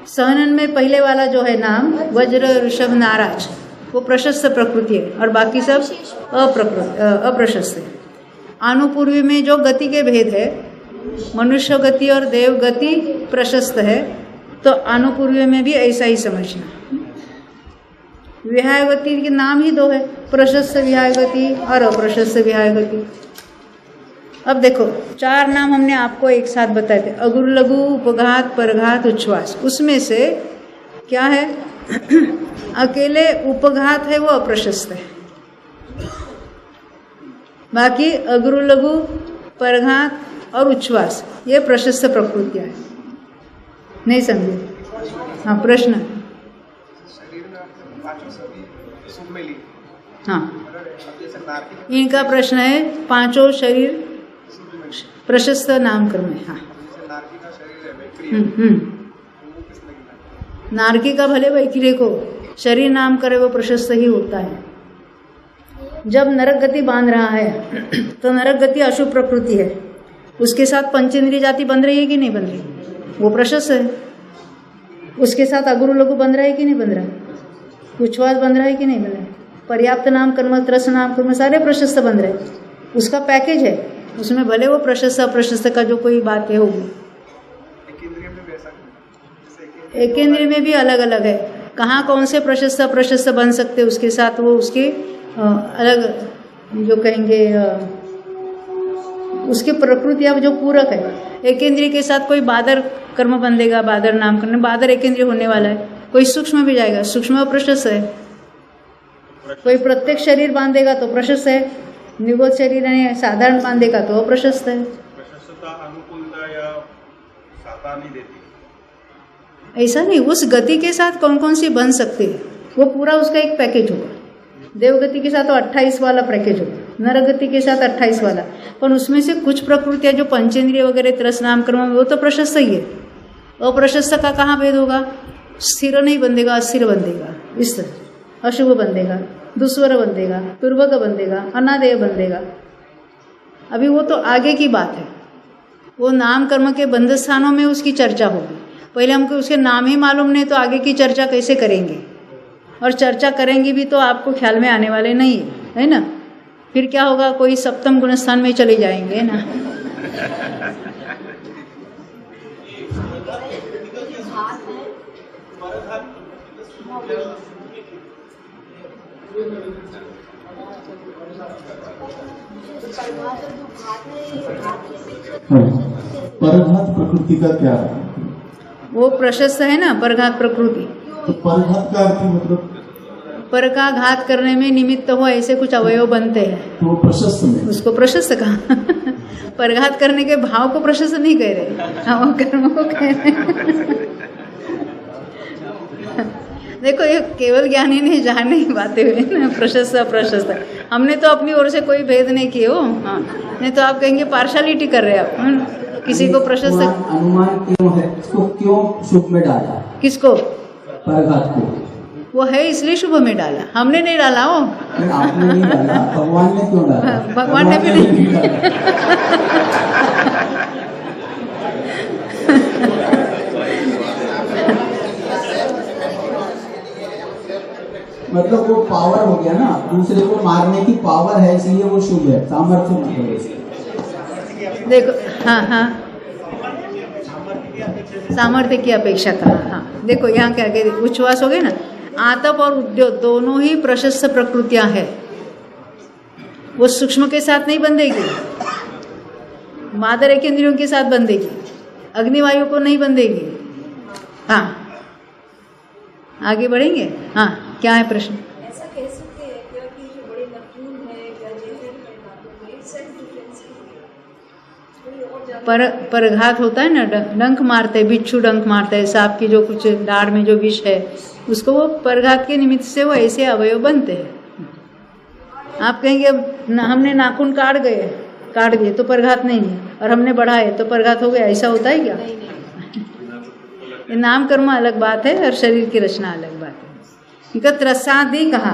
सहनन में पहले वाला जो है नाम वज्र ऋषभ नाराज, वो प्रशस्त प्रकृति है और बाकी सब अप्रशस्त है। आनुपूर्वी में जो गति के भेद है, मनुष्य गति और देव गति प्रशस्त है, तो आनुपूर्वी में भी ऐसा ही समझना। विहाय गति के नाम ही 2 है, प्रशस्त विहाय गति और अप्रशस्त विहाय गति। अब देखो 4 नाम हमने आपको एक साथ बताए थे, अगुरु लघु उपघात परघात उच्छ्वास। उसमें से क्या है? अकेले उपघात है वो अप्रशस्त है, बाकी अगुरु लघु परघात और उच्छ्वास ये प्रशस्त प्रकृतियाँ है। नहीं समझे? हाँ प्रश्न। हाँ इनका प्रश्न है 5 शरीर प्रशस्त नाम कर्म है। हाँ नारकी का भले वैक्रिय को शरीर नाम करे वो प्रशस्त ही होता है। जब नरक गति बांध रहा है तो नरक गति अशुभ प्रकृति है, उसके साथ पंचेंद्रिय जाति बन रही है कि नहीं बन रही? वो प्रशस्त है। उसके साथ अगुरु लघु बन रहा है कि नहीं बन रहा है? उच्छ्वास बन रहा है कि नहीं बन रहा है? पर्याप्त नाम कर्म त्रस नाम कर्म सारे प्रशस्त बन रहे हैं। उसका पैकेज है, उसमें भले वो प्रशस्त अप्रशस्त का जो कोई बात है होगी। एकेंद्रिय में भी अलग अलग है, कहाँ कौन से प्रशस्त अप्रशस्त बन सकते, उसके साथ वो उसके अलग जो कहेंगे उसकी प्रकृति अब जो पूरक है। एकेंद्रिय के साथ कोई बादर कर्म बंधेगा, बादर नाम करने, बादर एकेंद्रिय होने वाला है, कोई सूक्ष्म भी जाएगा, सूक्ष्म प्रशस्त है। कोई प्रत्यक्ष शरीर बांधेगा तो प्रशस्त है, निगोद शरीर यानी साधारण बांधेगा तो अप्रशस्त है। प्रशस्तता अनुकूलता या साता नहीं देती। ऐसा नहीं, उस गति के साथ कौन कौन सी बन सकती है वो पूरा उसका एक पैकेज होगा। देवगति के साथ तो 28 वाला पैकेज होगा, नरगति के साथ 28 वाला, पर उसमें से कुछ प्रकृतियां जो पंचेंद्रिय वगैरह तरस नाम कर्म वो तो प्रशस्त ही है। अप्रशस्त का कहाँ भेद होगा? स्थिर नहीं बंधेगा, अस्थिर बंधेगा, इस तरह अशुभ बंधेगा, दुस्वर बंधेगा, दुर्भग बंधेगा, अनादेय बंधेगा। अभी वो तो आगे की बात है, वो नाम कर्म के बंध स्थानों में उसकी चर्चा होगी। पहले हमको उसके नाम ही मालूम नहीं तो आगे की चर्चा कैसे करेंगे, और चर्चा करेंगे भी तो आपको ख्याल में आने वाले नहीं है ना। फिर क्या होगा, कोई सप्तम गुणस्थान में चले जाएंगे ना। परघात प्रकृति का क्या है? वो प्रशस्त है ना, परघात प्रकृति। तो परघात का अर्थ मतलब पर का घात करने में निमित्त हो ऐसे कुछ अवयव बनते हैं, तो प्रशस्त में उसको प्रशस्त कहा। परघात करने के भाव को प्रशस्त नहीं कह रहे, हम कर्म को कह रहे। देखो ये केवल ज्ञानी ने जाने ही बातें हुई ना, प्रशस्त अप्रशस्त। हमने तो अपनी ओर से कोई भेद नहीं किए हो, हाँ, नहीं तो आप कहेंगे पार्शलिटी कर रहे आप, किसी को प्रशस्त। अनुमान क्यों है, इसको क्यों शुभ में डाला? किसको? परघात को। वो है इसलिए शुभ में डाला, हमने नहीं डाला हो। आपने नहीं डाला, भगवान ने क्यों डाला? भगवान ने भी नहीं डाला। मतलब वो पावर हो गया ना, दूसरे को मारने की पावर है, इसलिए वो शुभ है, सामर्थ्य मतलब। देखो हाँ हाँ, सामर्थ्य की अपेक्षा कहा। हाँ देखो यहाँ क्या कहते, उच्छ्वास हो गए ना, आतप और उद्योग दोनों ही प्रशस्त प्रकृतियां हैं। वो सूक्ष्म के साथ नहीं बंधेगी, मादर एक इंद्रियों के साथ बंधेगी, अग्निवायु को नहीं बंधेगी। हाँ आगे बढ़ेंगे। हाँ क्या है प्रश्न? ऐसा कह सकते हैं कि जो बड़े नखून है या जैसे में सेल्फ डिफेंस परघात होता है ना, डंक मारते हैं, बिच्छू डंक मारता है, सांप की जो कुछ दाढ़ में जो विष है उसको वो परघात के निमित्त से वो ऐसे अवयव बनते हैं। आप कहेंगे हमने नाखून काट दिए तो परघात नहीं है, और हमने बढ़ाए तो परघात हो गया, ऐसा होता है क्या? ये नाम कर्म अलग बात है और शरीर की रचना अलग बात है। इनका त्रसादि कहा,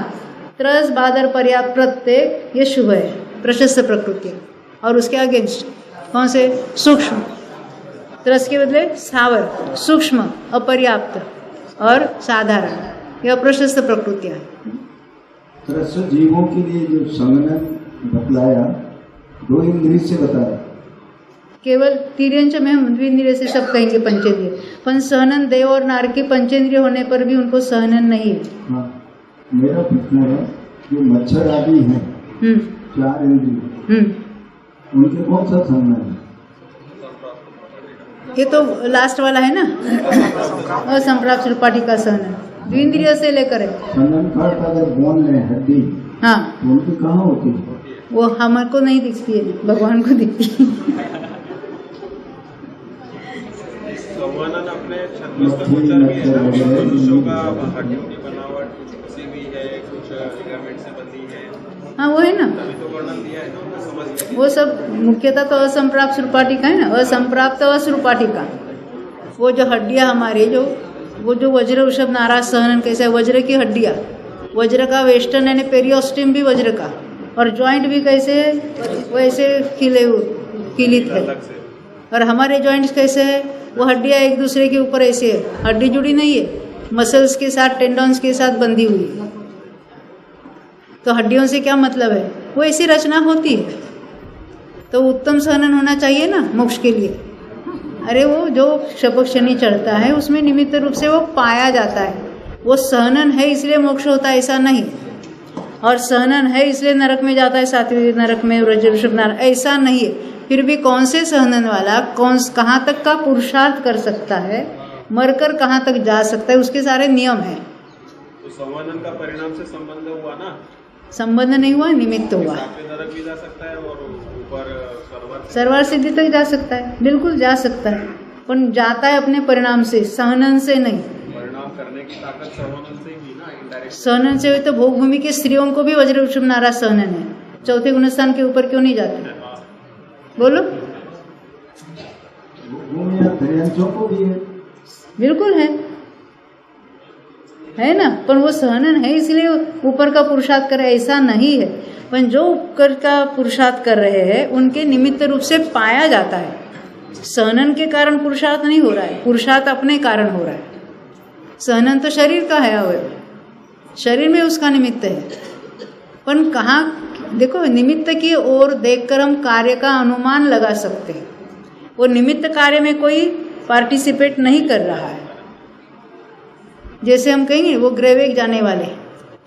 त्रस बादर पर्याप्त प्रत्येक ये शुभ है, प्रशस्त प्रकृति, और उसके अगेंस्ट कौन से? सूक्ष्म। त्रस के बदले स्थावर, सूक्ष्म, अपर्याप्त और साधारण, यह प्रशस्त प्रकृतियां हैं। त्रस जीवों के लिए जो संगठन बतलाया, 2 इंद्रिय से बताया, केवल तिर्यंच में हम द्विंद्रिय से सब कहेंगे पंचेंद्रिय, पर सहनन देव और नार के पंचेंद्रिय होने पर भी उनको सहनन नहीं है। हाँ, मेरा प्रश्न है, जो मच्छर आदि हैं 4 इंद्रिय, उनके कौन सा संगठन है? ये तो लास्ट वाला है ना, असंप्राप्त रूपाठी का सहनन, द्विंद्रिय से लेकर है। संगठन का अगर बोन है, हड्डी, हाँ तो उनकी कहाँ होती है? वो हमको नहीं दिखती है, भगवान को दिखती है। भगवान ने अपने छत्तीस गोचर भी है ना, मनुष्यों का हड्डी की बनावट कुछ भी है, कुछ लिगामेंट से बंधी है, हाँ वो है ना, तभी तो वर्णन दिया है, तो समझ गए। वो सब मुख्यतः तो असंप्राप्त रूपाटिका है ना, असंप्राप्त असरूपाटिका। वो जो हड्डियाँ हमारे जो वज्र वृषभ नाराज सहनन कैसे है, वज्र की हड्डियाँ, वज्र का वेस्टर्न यानी पेरियोस्टिम भी वज्र का, और जॉइंट भी कैसे है, वैसे किलित है। और हमारे जॉइंट्स कैसे है, वो हड्डियाँ एक दूसरे के ऊपर ऐसे है, हड्डी जुड़ी नहीं है, मसल्स के साथ टेंडन्स के साथ बंधी हुई है। तो हड्डियों से क्या मतलब है, वो ऐसी रचना होती है, तो उत्तम सहनन होना चाहिए ना मोक्ष के लिए। अरे वो जो शपक शनि चढ़ता है उसमें निमित्त रूप से वो पाया जाता है, वो सहनन है इसलिए मोक्ष होता है ऐसा नहीं, और सहनन है इसलिए नरक में जाता है, सातवें नरक में वृषभ नरक, ऐसा नहीं है। फिर भी कौन से सहनन वाला कहाँ तक का पुरुषार्थ कर सकता है, मरकर कहाँ तक जा सकता है, उसके सारे नियम हैं। तो संवर्धन का परिणाम से संबंध हुआ ना, संबंध नहीं हुआ, निमित्त हुआ। सातवें नरक भी जा सकता है और ऊपर सर्वार सिद्धि तक जा सकता है, बिल्कुल जा सकता है, पर जाता है अपने परिणाम से, सहनन से नहीं। परिणाम करने की ताकत संवर्धन से ही ना, इनडायरेक्ट। सहनन से हुई तो भोग भूमि के स्त्रियों को भी वज्र वृषभ नारा सहनन है, चौथे गुणस्थान के ऊपर क्यों नहीं जाते? बोलो। को भी है, बिल्कुल है ना, पर वो सहनन है इसलिए ऊपर का पुरुषार्थ कर रहे, ऐसा नहीं है। पर जो ऊपर का पुरुषार्थ कर रहे हैं उनके निमित्त रूप से पाया जाता है। सहनन के कारण पुरुषार्थ नहीं हो रहा है, पुरुषार्थ अपने कारण हो रहा है। सहनन तो शरीर का है, अवयव शरीर में उसका निमित्त है। पर कहाँ देखो, निमित्त की ओर देखकर हम कार्य का अनुमान लगा सकते हैं। वो निमित्त कार्य में कोई पार्टिसिपेट नहीं कर रहा है। जैसे हम कहेंगे वो ग्रेवेग जाने वाले,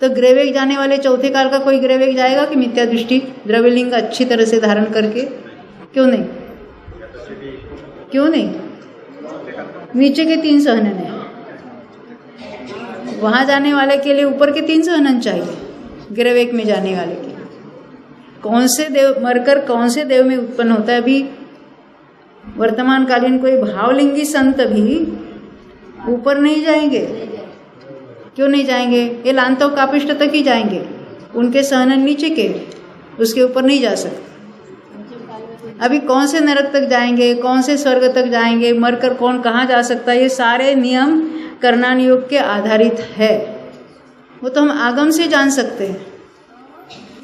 तो ग्रेवेग जाने वाले चौथे काल का कोई ग्रेवेग जाएगा कि मिथ्या दृष्टि द्रव्यलिंग अच्छी तरह से धारण करके? क्यों नहीं? क्यों नहीं? नीचे के 3 सहनन है, वहां जाने वाले के लिए ऊपर के 3 सहनन चाहिए। ग्रेवेग में जाने वाले के कौन से देव मरकर कौन से देव में उत्पन्न होता है? अभी वर्तमान कालीन कोई भावलिंगी संत भी ऊपर नहीं जाएंगे। क्यों नहीं जाएंगे? ये लांतव कापिष्ट तक ही जाएंगे, उनके सहनन नीचे के, उसके ऊपर नहीं जा सकते। अभी कौन से नरक तक जाएंगे, कौन से स्वर्ग तक जाएंगे, मरकर कौन कहाँ जा सकता है, ये सारे नियम कर्णान योग के आधारित है। वो तो हम आगम से जान सकते हैं।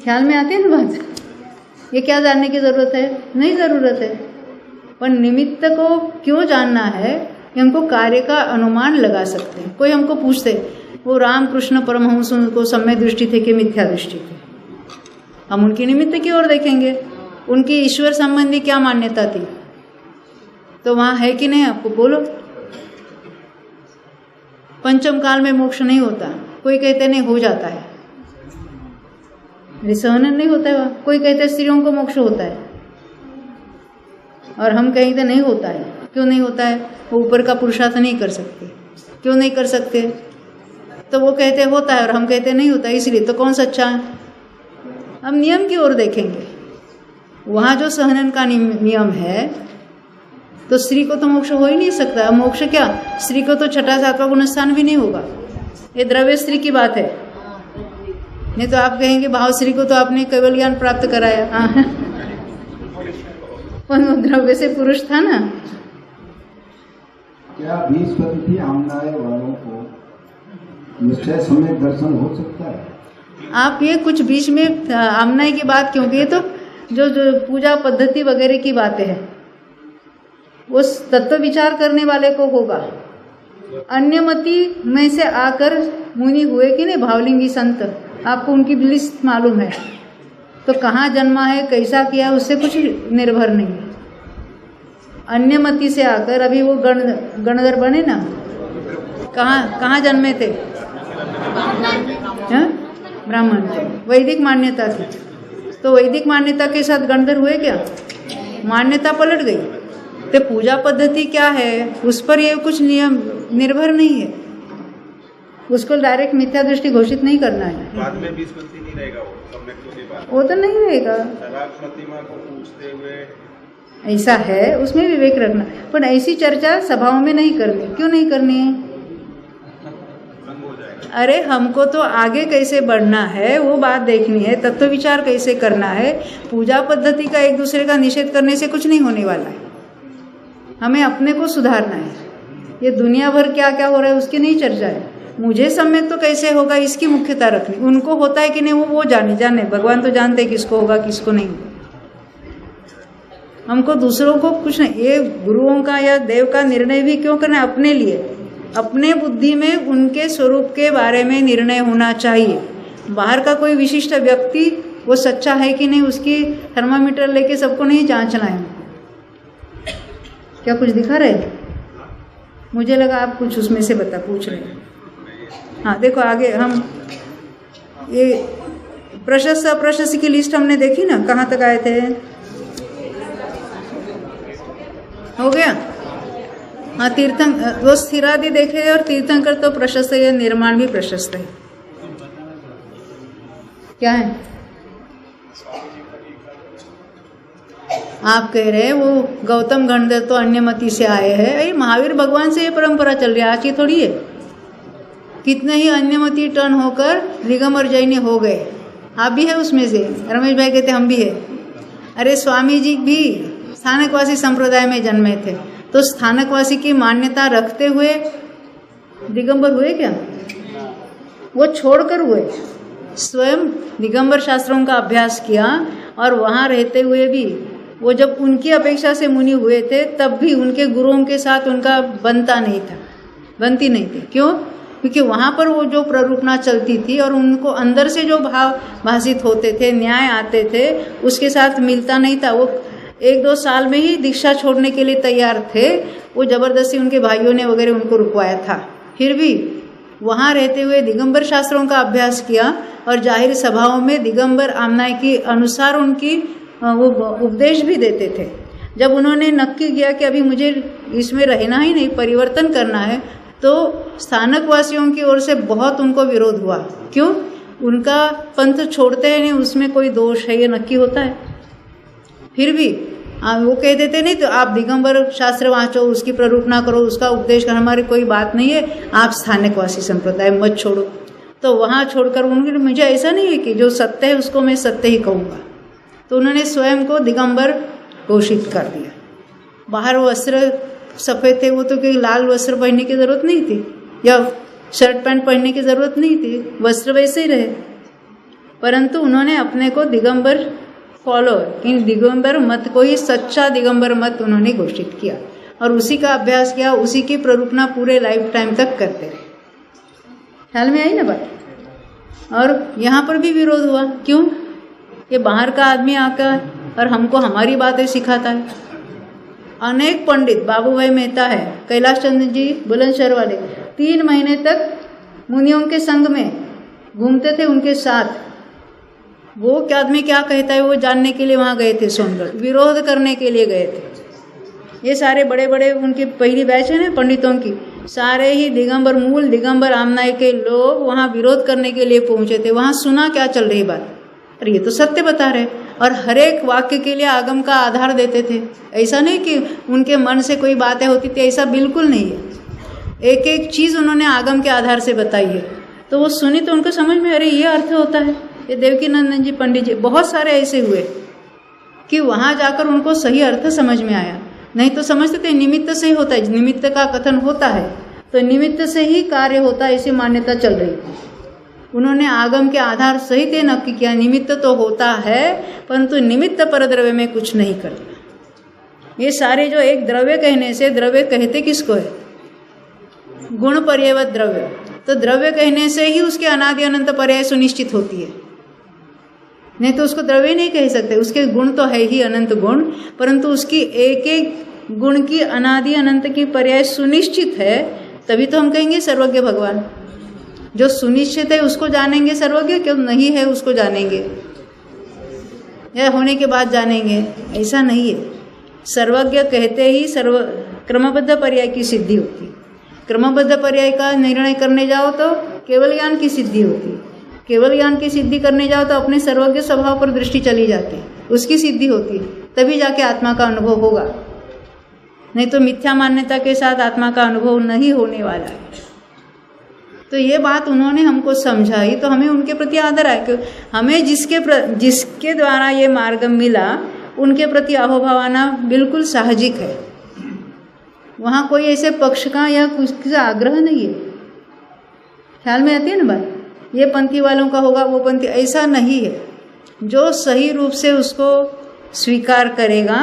ख्याल में आती है ना बात? ये क्या जानने की जरूरत है? नहीं जरूरत है। पर निमित्त को क्यों जानना है कि हमको कार्य का अनुमान लगा सकते हैं। कोई हमको पूछते वो रामकृष्ण परमहंस को सम्यक दृष्टि थे कि मिथ्या दृष्टि थे, हम उनकी निमित्त की ओर देखेंगे। उनकी ईश्वर संबंधी क्या मान्यता थी, तो वहां है कि नहीं? आपको बोलो। पंचम काल में मोक्ष नहीं होता, कोई कहते नहीं हो जाता है, सहनन नहीं होता है वहां। कोई कहते स्त्रियों को मोक्ष होता है और हम कहते नहीं होता है। क्यों नहीं होता है? वो ऊपर का पुरुषार्थ नहीं कर सकते। क्यों नहीं कर सकते? तो वो कहते होता है और हम कहते नहीं होता, इसलिए तो कौन सच्चा है? हम नियम की ओर देखेंगे। वहां जो सहनन का नियम है, तो स्त्री को तो मोक्ष हो ही नहीं सकता। मोक्ष क्या, स्त्री को तो छठा सातवां गुणस्थान भी नहीं होगा। ये द्रव्य स्त्री की बात है। नहीं तो आप कहेंगे भाव स्त्री को तो आपने केवल ज्ञान प्राप्त कराया। हाँ, द्रव्य से पुरुष था ना। क्या 20% आमनाय वालों को निश्चय समय दर्शन हो सकता है? आप ये कुछ बीच में आमनाय की बात क्यों? ये तो जो पूजा पद्धति वगैरह की बातें हैं, वो तत्व विचार करने वाले को होगा। अन्यमति में से आकर मुनि हुए कि नहीं भावलिंगी संत, आपको उनकी लिस्ट मालूम है। तो कहाँ जन्मा है, कैसा किया, उससे कुछ निर्भर नहीं है। अन्यमति से आकर अभी वो गणधर बने ना, कहाँ जन्मे थे? ब्राह्मण। वैदिक मान्यता थी, तो वैदिक मान्यता के साथ गणधर हुए क्या? मान्यता पलट गई। तो पूजा पद्धति क्या है, उस पर ये कुछ नियम निर्भर नहीं है। उसको डायरेक्ट मिथ्या दृष्टि घोषित नहीं करना है। बाद में 20% नहीं रहेगा वो, सम्यक के बाद वो तो नहीं रहेगा। प्रतिमा को पूछते हुए ऐसा है, उसमें विवेक रखना। पर ऐसी चर्चा सभाओं में नहीं करनी। क्यों नहीं करनी है? अरे हमको तो आगे कैसे बढ़ना है वो बात देखनी है, तत्व विचार कैसे करना है। पूजा पद्धति का एक दूसरे का निषेध करने से कुछ नहीं होने वाला है। हमें अपने को सुधारना है। ये दुनिया भर क्या क्या हो रहा है उसकी नहीं चर्चा है। मुझे सम्यक तो कैसे होगा इसकी मुख्यता रखनी। उनको होता है कि नहीं वो जाने भगवान तो जानते हैं किसको होगा किसको नहीं। हमको दूसरों को कुछ नहीं, ये गुरुओं का या देव का निर्णय भी क्यों करना है? अपने लिए, अपने बुद्धि में उनके स्वरूप के बारे में निर्णय होना चाहिए। बाहर का कोई विशिष्ट व्यक्ति वो सच्चा है कि नहीं उसकी थर्मामीटर लेके सबको नहीं जांचना है। क्या कुछ दिखा रहे? मुझे लगा आप कुछ उसमें से पूछ रहे हैं। हाँ देखो आगे हम ये प्रशस्त अप्रशस्त की लिस्ट हमने देखी ना, कहाँ तक आए थे? हो गया? हाँ, तीर्थंकर वो स्थिरादि देखे और तीर्थंकर तो प्रशस्त है, निर्माण भी प्रशस्त है। क्या है आप कह रहे हैं वो गौतम गणधर तो अन्यमति से आए हैं। अरे महावीर भगवान से ये परंपरा चल रही है, आज की थोड़ी है। कितने ही अन्यमति टर्न होकर दिगंबर जैनी हो गए, आप भी है उसमें से। रमेश भाई कहते हम भी है। अरे स्वामी जी भी स्थानकवासी संप्रदाय में जन्मे थे, तो स्थानकवासी की मान्यता रखते हुए दिगंबर हुए क्या? वो छोड़कर हुए। स्वयं दिगंबर शास्त्रों का अभ्यास किया और वहाँ रहते हुए भी वो जब उनकी अपेक्षा से मुनि हुए थे तब भी उनके गुरुओं के साथ उनका बनती नहीं थी। क्यों? क्योंकि वहाँ पर वो जो प्ररूपणा चलती थी और उनको अंदर से जो भाव भाषित होते थे, न्याय आते थे, उसके साथ मिलता नहीं था। वो 1-2 साल में ही दीक्षा छोड़ने के लिए तैयार थे। वो जबरदस्ती उनके भाइयों ने वगैरह उनको रुकवाया था। फिर भी वहाँ रहते हुए दिगंबर शास्त्रों का अभ्यास किया और जाहिर सभाओं में दिगंबर आमनाय के अनुसार उनकी वो उपदेश भी देते थे। जब उन्होंने नक्की किया कि अभी मुझे इसमें रहना ही नहीं, परिवर्तन करना है, तो स्थानक वासियों की ओर से बहुत उनको विरोध हुआ। क्यों? उनका पंथ छोड़ते हैं नहीं, उसमें कोई दोष है ये नक्की होता है। फिर भी वो कह देते नहीं तो आप दिगंबर शास्त्र वाँचो, उसकी प्ररूपणा करो, उसका उपदेश कर, हमारी कोई बात नहीं है, आप स्थानकवासी संप्रदाय मत छोड़ो। तो वहाँ छोड़कर उन्होंने, मुझे ऐसा नहीं है कि जो सत्य है उसको मैं सत्य ही कहूँगा। तो उन्होंने स्वयं को दिगंबर घोषित कर दिया। बाहर वस्त्र सफ़ेद थे, वो तो कि लाल वस्त्र पहनने की ज़रूरत नहीं थी या शर्ट पैंट पहनने की ज़रूरत नहीं थी, वस्त्र वैसे ही रहे। परंतु उन्होंने अपने को दिगंबर फॉलोअर, इन दिगंबर मत को ही सच्चा दिगंबर मत उन्होंने घोषित किया और उसी का अभ्यास किया, उसी की प्ररूपणा पूरे लाइफ टाइम तक करते रहे। ख्याल में आई ना बात? और यहाँ पर भी विरोध हुआ। क्यों? ये बाहर का आदमी आकर और हमको हमारी बातें सिखाता है। अनेक पंडित, बाबू भाई मेहता है, कैलाश चंद्र जी बुलंदशहर वाले, 3 महीने तक मुनियों के संग में घूमते थे, उनके साथ। वो क्या आदमी क्या कहता है वो जानने के लिए वहाँ गए थे सोनगढ़, विरोध करने के लिए गए थे। ये सारे बड़े बड़े उनकी पहली बैच है ना पंडितों की, सारे ही दिगंबर, मूल दिगंबर आमनाय के लोग वहाँ विरोध करने के लिए पहुँचे थे। वहाँ सुना क्या चल रही बात, अरे ये तो सत्य बता रहे, और हर एक वाक्य के लिए आगम का आधार देते थे। ऐसा नहीं कि उनके मन से कोई बातें होती थी, ऐसा बिल्कुल नहीं है। एक एक चीज़ उन्होंने आगम के आधार से बताई है। तो वो सुनी तो उनको समझ में, अरे ये अर्थ होता है। ये देवकी नंदन जी, पंडित जी, बहुत सारे ऐसे हुए कि वहाँ जाकर उनको सही अर्थ समझ में आया। नहीं तो समझते थे निमित्त से ही होता है, निमित्त का कथन होता है तो निमित्त से ही कार्य होता है, ऐसी मान्यता चल रही थी। उन्होंने आगम के आधार सहित नक्की किया, निमित्त तो होता है परंतु निमित्त पर द्रव्य में कुछ नहीं करता। ये सारे जो एक द्रव्य कहने से, द्रव्य कहते किसको है? गुण पर्यवत द्रव्य। तो द्रव्य कहने से ही उसके अनादि अनंत पर्याय सुनिश्चित होती है, नहीं तो उसको द्रव्य नहीं कह सकते। उसके गुण तो है ही अनंत गुण, परंतु उसकी एक एक गुण की अनादि अनंत की पर्याय सुनिश्चित है, तभी तो हम कहेंगे सर्वज्ञ भगवान। जो सुनिश्चित है उसको जानेंगे सर्वज्ञ, क्यों नहीं है उसको जानेंगे या होने के बाद जानेंगे, ऐसा नहीं है। सर्वज्ञ कहते ही सर्व क्रमबद्ध पर्याय की सिद्धि होती है। क्रमबद्ध पर्याय का निर्णय करने जाओ तो केवल ज्ञान की सिद्धि होती है। केवल ज्ञान की सिद्धि करने जाओ तो अपने सर्वज्ञ स्वभाव पर दृष्टि चली जाती है, उसकी सिद्धि होती है, तभी जाके आत्मा का अनुभव होगा। नहीं तो मिथ्या मान्यता के साथ आत्मा का अनुभव नहीं होने वाला है। तो ये बात उन्होंने हमको समझाई, तो हमें उनके प्रति आदर है कि हमें जिसके द्वारा ये मार्ग मिला उनके प्रति अहोभाव आना बिल्कुल साहजिक है। वहाँ कोई ऐसे पक्ष का या कुछ का आग्रह नहीं है। ख्याल में आती है ना बात? ये पंथी वालों का होगा, वो पंथी, ऐसा नहीं है। जो सही रूप से उसको स्वीकार करेगा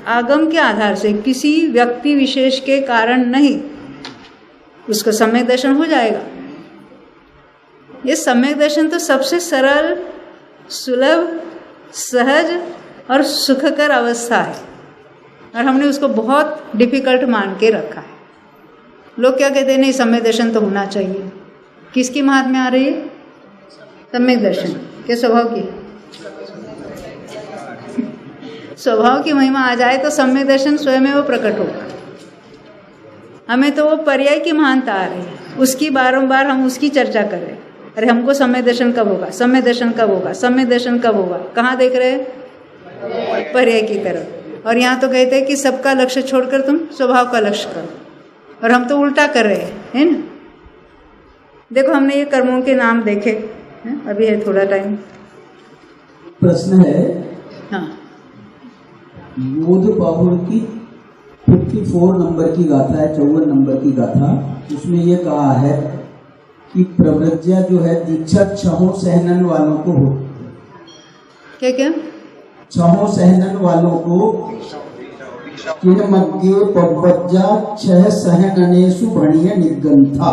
आगम के आधार से, किसी व्यक्ति विशेष के कारण नहीं, उसको सम्यक दर्शन हो जाएगा। ये सम्यक दर्शन तो सबसे सरल, सुलभ, सहज और सुखकर अवस्था है, और हमने उसको बहुत डिफिकल्ट मान के रखा है। लोग क्या कहते हैं, नहीं सम्यक दर्शन तो होना चाहिए। किसकी महात्म्य आ रही है? सम्यक दर्शन के स्वभाव की। स्वभाव की महिमा आ जाए तो सम्यक दर्शन स्वयं वो प्रकट होगा। हमें तो वो पर्याय की महानता आ रही है, उसकी बारंबार हम उसकी चर्चा कर रहे हैं। अरे हमको समय दर्शन कब होगा, समय दर्शन कब होगा, समय दर्शन कब होगा, कहाँ देख रहे हैं? पर्याय की तरफ। और यहाँ तो कहते हैं कि सबका लक्ष्य छोड़कर तुम स्वभाव का लक्ष्य करो, और हम तो उल्टा कर रहे हैं, है ना। देखो हमने ये कर्मों के नाम देखे हैं? अभी है थोड़ा टाइम। प्रश्न है, हाँ, योध बाहुल की 54 नंबर की गाथा है, 54 नंबर की गाथा, उसमें ये कहा है कि प्रव्रज्या जो है दीक्षा 6 सहनन वालों को हो। क्या क्या? 6 सहनन वालों को मध्य प्रव्रज्या 6 सहननेषु भणीय निर्गंथा।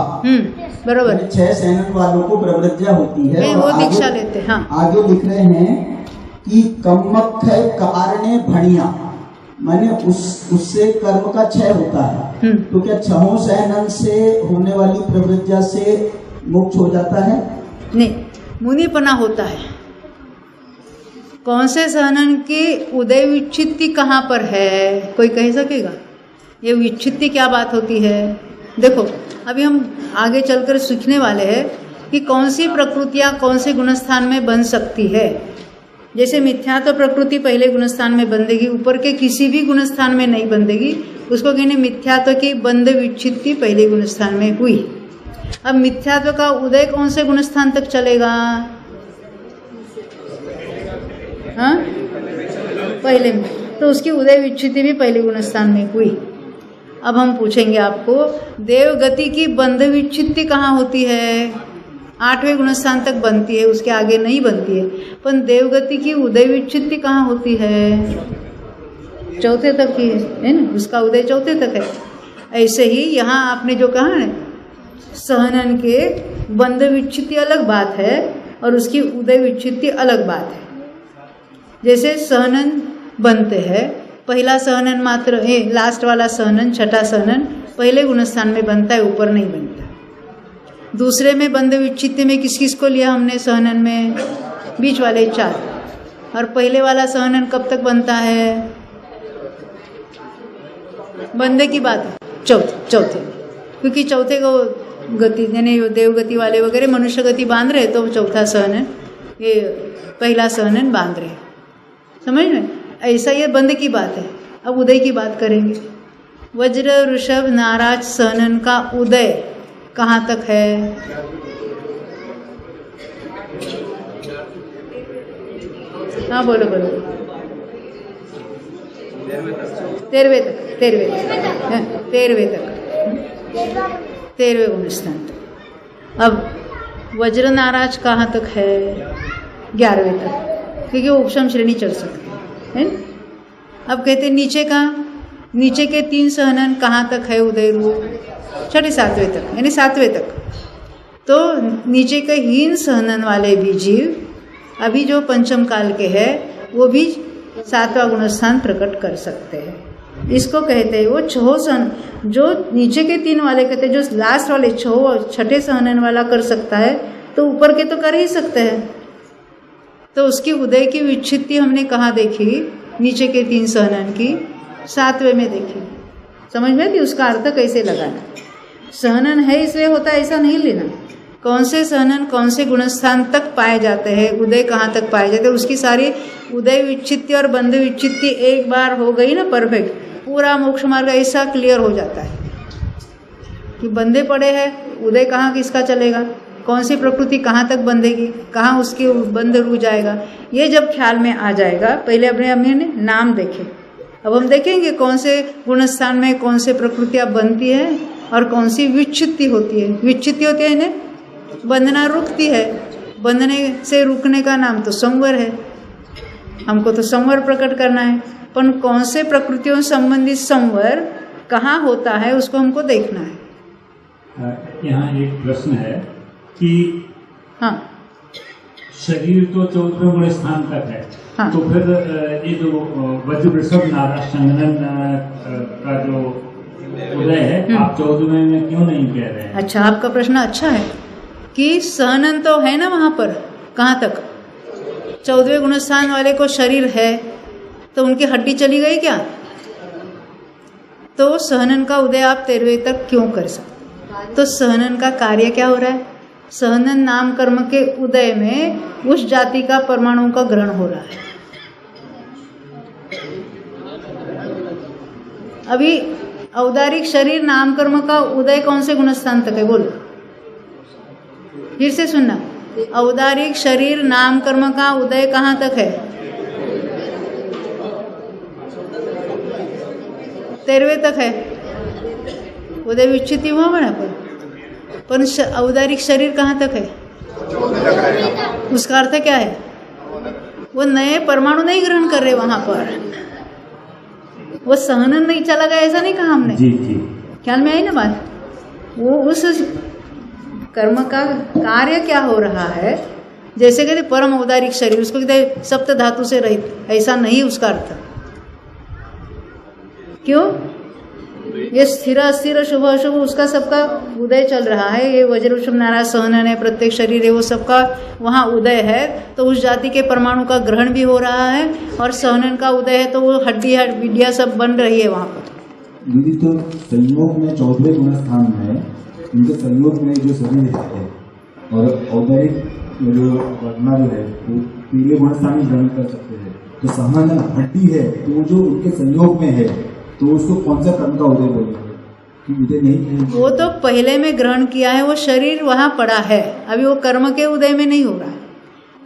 बरोबर। 6 सहनन वालों को प्रव्रज्या होती है। वो और दीक्षा लेते हैं। हाँ। आगे लिख रहे हैं कि कम्मक है कारणे भणिया, माने उससे कर्म का क्षय होता है। तो क्या 6 सहनन से होने वाली प्रव्रज्या से मोक्ष हो जाता है? नहीं, मुनिपना होता है। कौन से सहनन की उदय विच्छित्ति कहाँ पर है, कोई कह सकेगा? ये विच्छित्ति क्या बात होती है? देखो अभी हम आगे चलकर सीखने वाले हैं कि कौन सी प्रकृतियाँ कौन से गुणस्थान में बन सकती है। जैसे मिथ्या तो प्रकृति पहले गुणस्थान में बंधेगी, ऊपर के किसी भी गुणस्थान में नहीं बंधेगी, उसको कहने मिथ्यात्व की बंध विच्छित्ति पहले गुणस्थान में हुई। अब मिथ्यात्व का उदय कौन से गुणस्थान तक चलेगा? हाँ, पहले में, तो उसकी उदय विच्छित्ति भी पहले गुणस्थान में हुई। अब हम पूछेंगे आपको, देवगति की बंध विच्छित्ति कहाँ होती है? 8वें गुणस्थान तक बनती है, उसके आगे नहीं बनती है। पर देवगति की उदय विच्छित्ति कहाँ होती है? 4थे तक की है ना, उसका उदय 4थे तक है। ऐसे ही यहाँ आपने जो कहा है सहनन के बंध विच्छित्ति अलग बात है और उसकी उदय विच्छित्ति अलग बात है। जैसे सहनन बनते हैं, पहला सहनन मात्र लास्ट वाला सहनन, छठा सहनन पहले गुणस्थान में बनता है, ऊपर नहीं बनता। दूसरे में बंध विच्छित्ति में किस किस को लिया हमने सहनन में? बीच वाले 4। और पहले वाला सहनन कब तक बनता है? बंधे की बात है चौथे, क्योंकि चौथे को गति यानी देवगति वाले वगैरह मनुष्य गति बांध रहे, तो चौथा सहनन ये पहला सहनन बांध रहे, समझ में? ऐसा ये बंध की बात है। अब उदय की बात करेंगे। वज्र ऋषभ नाराज सहनन का उदय कहाँ तक है? हाँ बोलो बोलो। 13वें तक 13वें गुणस्थान तक। अब वज्र नाराज कहाँ तक है? 11वें तक, क्योंकि वो उपशम श्रेणी चढ़ सकते हैं। अब कहते नीचे के 3 सहनन कहाँ तक है उदय रूप? 6-7वें तक, यानी 7वें तक। तो नीचे के हीन सहनन वाले भी जीव अभी जो पंचम काल के हैं वो भी 7वां गुणस्थान प्रकट कर सकते हैं। इसको कहते हैं वो 6 सहन, जो नीचे के 3 वाले कहते हैं, जो लास्ट वाले 6 सहनन वाला कर सकता है तो ऊपर के तो कर ही सकते हैं। तो उसकी उदय की विच्छित्ति हमने कहाँ देखी? नीचे के 3 सहनन की 7वें में देखी। समझ में थी उसका अर्थ कैसे लगाना? सहनन है इसलिए होता है ऐसा नहीं लेना। कौन से सहनन कौन से गुणस्थान तक पाए जाते हैं, उदय कहाँ तक पाए जाते हैं, उसकी सारी उदय विच्छित्ति और बंध विच्छित्ति एक बार हो गई ना परफेक्ट, पूरा मोक्ष मार्ग ऐसा क्लियर हो जाता है कि बंधे पड़े हैं, उदय कहाँ किसका चलेगा, कौन सी प्रकृति कहाँ तक बंधेगी, कहाँ उसकी बंध रुक जाएगा। ये जब ख्याल में आ जाएगा, पहले हमने नाम देखे, अब हम देखेंगे कौन से गुणस्थान में कौन से प्रकृतियाँ बनती है और कौन सी विच्छित्ति होती है। विच्छित्ति होती है इन्हें बंधना रुकती है, बंधने से रुकने का नाम तो संवर है। हमको तो संवर प्रकट करना है, पर कौन से प्रकृतियों संबंधित संवर कहाँ होता है उसको हमको देखना है। यहाँ एक प्रश्न है कि हाँ, शरीर तो 14वें गुण स्थान तक है, हाँ। तो फिर ये जो वज्र वृषभ नाराज संगनन का जो उदय है आप 14वें में क्यों नहीं कह रहे हैं? अच्छा, आपका प्रश्न अच्छा है कि सहनन तो है ना वहाँ पर, कहाँ तक? 14वें गुणस्थान वाले को शरीर है तो उनकी हड्डी चली गई क्या? तो सहनन का उदय आप 13वें तक क्यों कर सकते? तो सहनन का कार्य क्या हो रहा है? सहनन नाम कर्म के उदय में उस जाति का परमाणुओं का ग्रहण हो रहा है। अभी औदारिक शरीर नाम कर्म का उदय कौन से गुणस्थान तक है? बोलो, फिर से सुनना। औदारिक शरीर नाम कर्म का उदय कहाँ तक है? 13वें तक है। उदय विच्छिति हुआ बना पर औदारिक शरीर कहाँ तक है? उसका अर्थ क्या है? वो नए परमाणु नहीं ग्रहण कर रहे वहां पर, वो सहनन नहीं चला गया, ऐसा नहीं कहा हमने। जी जी, ख्याल में आई ना बात? वो उस कर्म का कार्य क्या हो रहा है, जैसे कहते परम औदारिक शरीर, उसको कहते सप्त धातु से रहित, ऐसा नहीं उसका अर्थ। क्यों? ये स्थिर अस्थिर शुभ अशुभ उसका सबका उदय चल रहा है। ये वज्र शुभ नाराज सहनन है, प्रत्येक शरीर है, वो सबका वहाँ उदय है। तो उस जाति के परमाणु का ग्रहण भी हो रहा है और सहनन का उदय है, तो वो हड्डी हड्डियाँ सब बन रही है वहाँ पर। दीदी, तो संयोग में 14वें गुण स्थान में उनके संयोग में जो शरीर है और औदारिक जो वर्णा जो है वो 13वें गुण स्थान में ग्रहण कर सकते हैं। तो सहनन हड्डी है, तो वो जो उनके संयोग में है तो उसको कौन सा कर्म का उदय बोलेंगे कि उदय नहीं है? वो तो पहले में ग्रहण किया है, वो शरीर वहाँ पड़ा है, अभी वो कर्म के उदय में नहीं हो रहा है।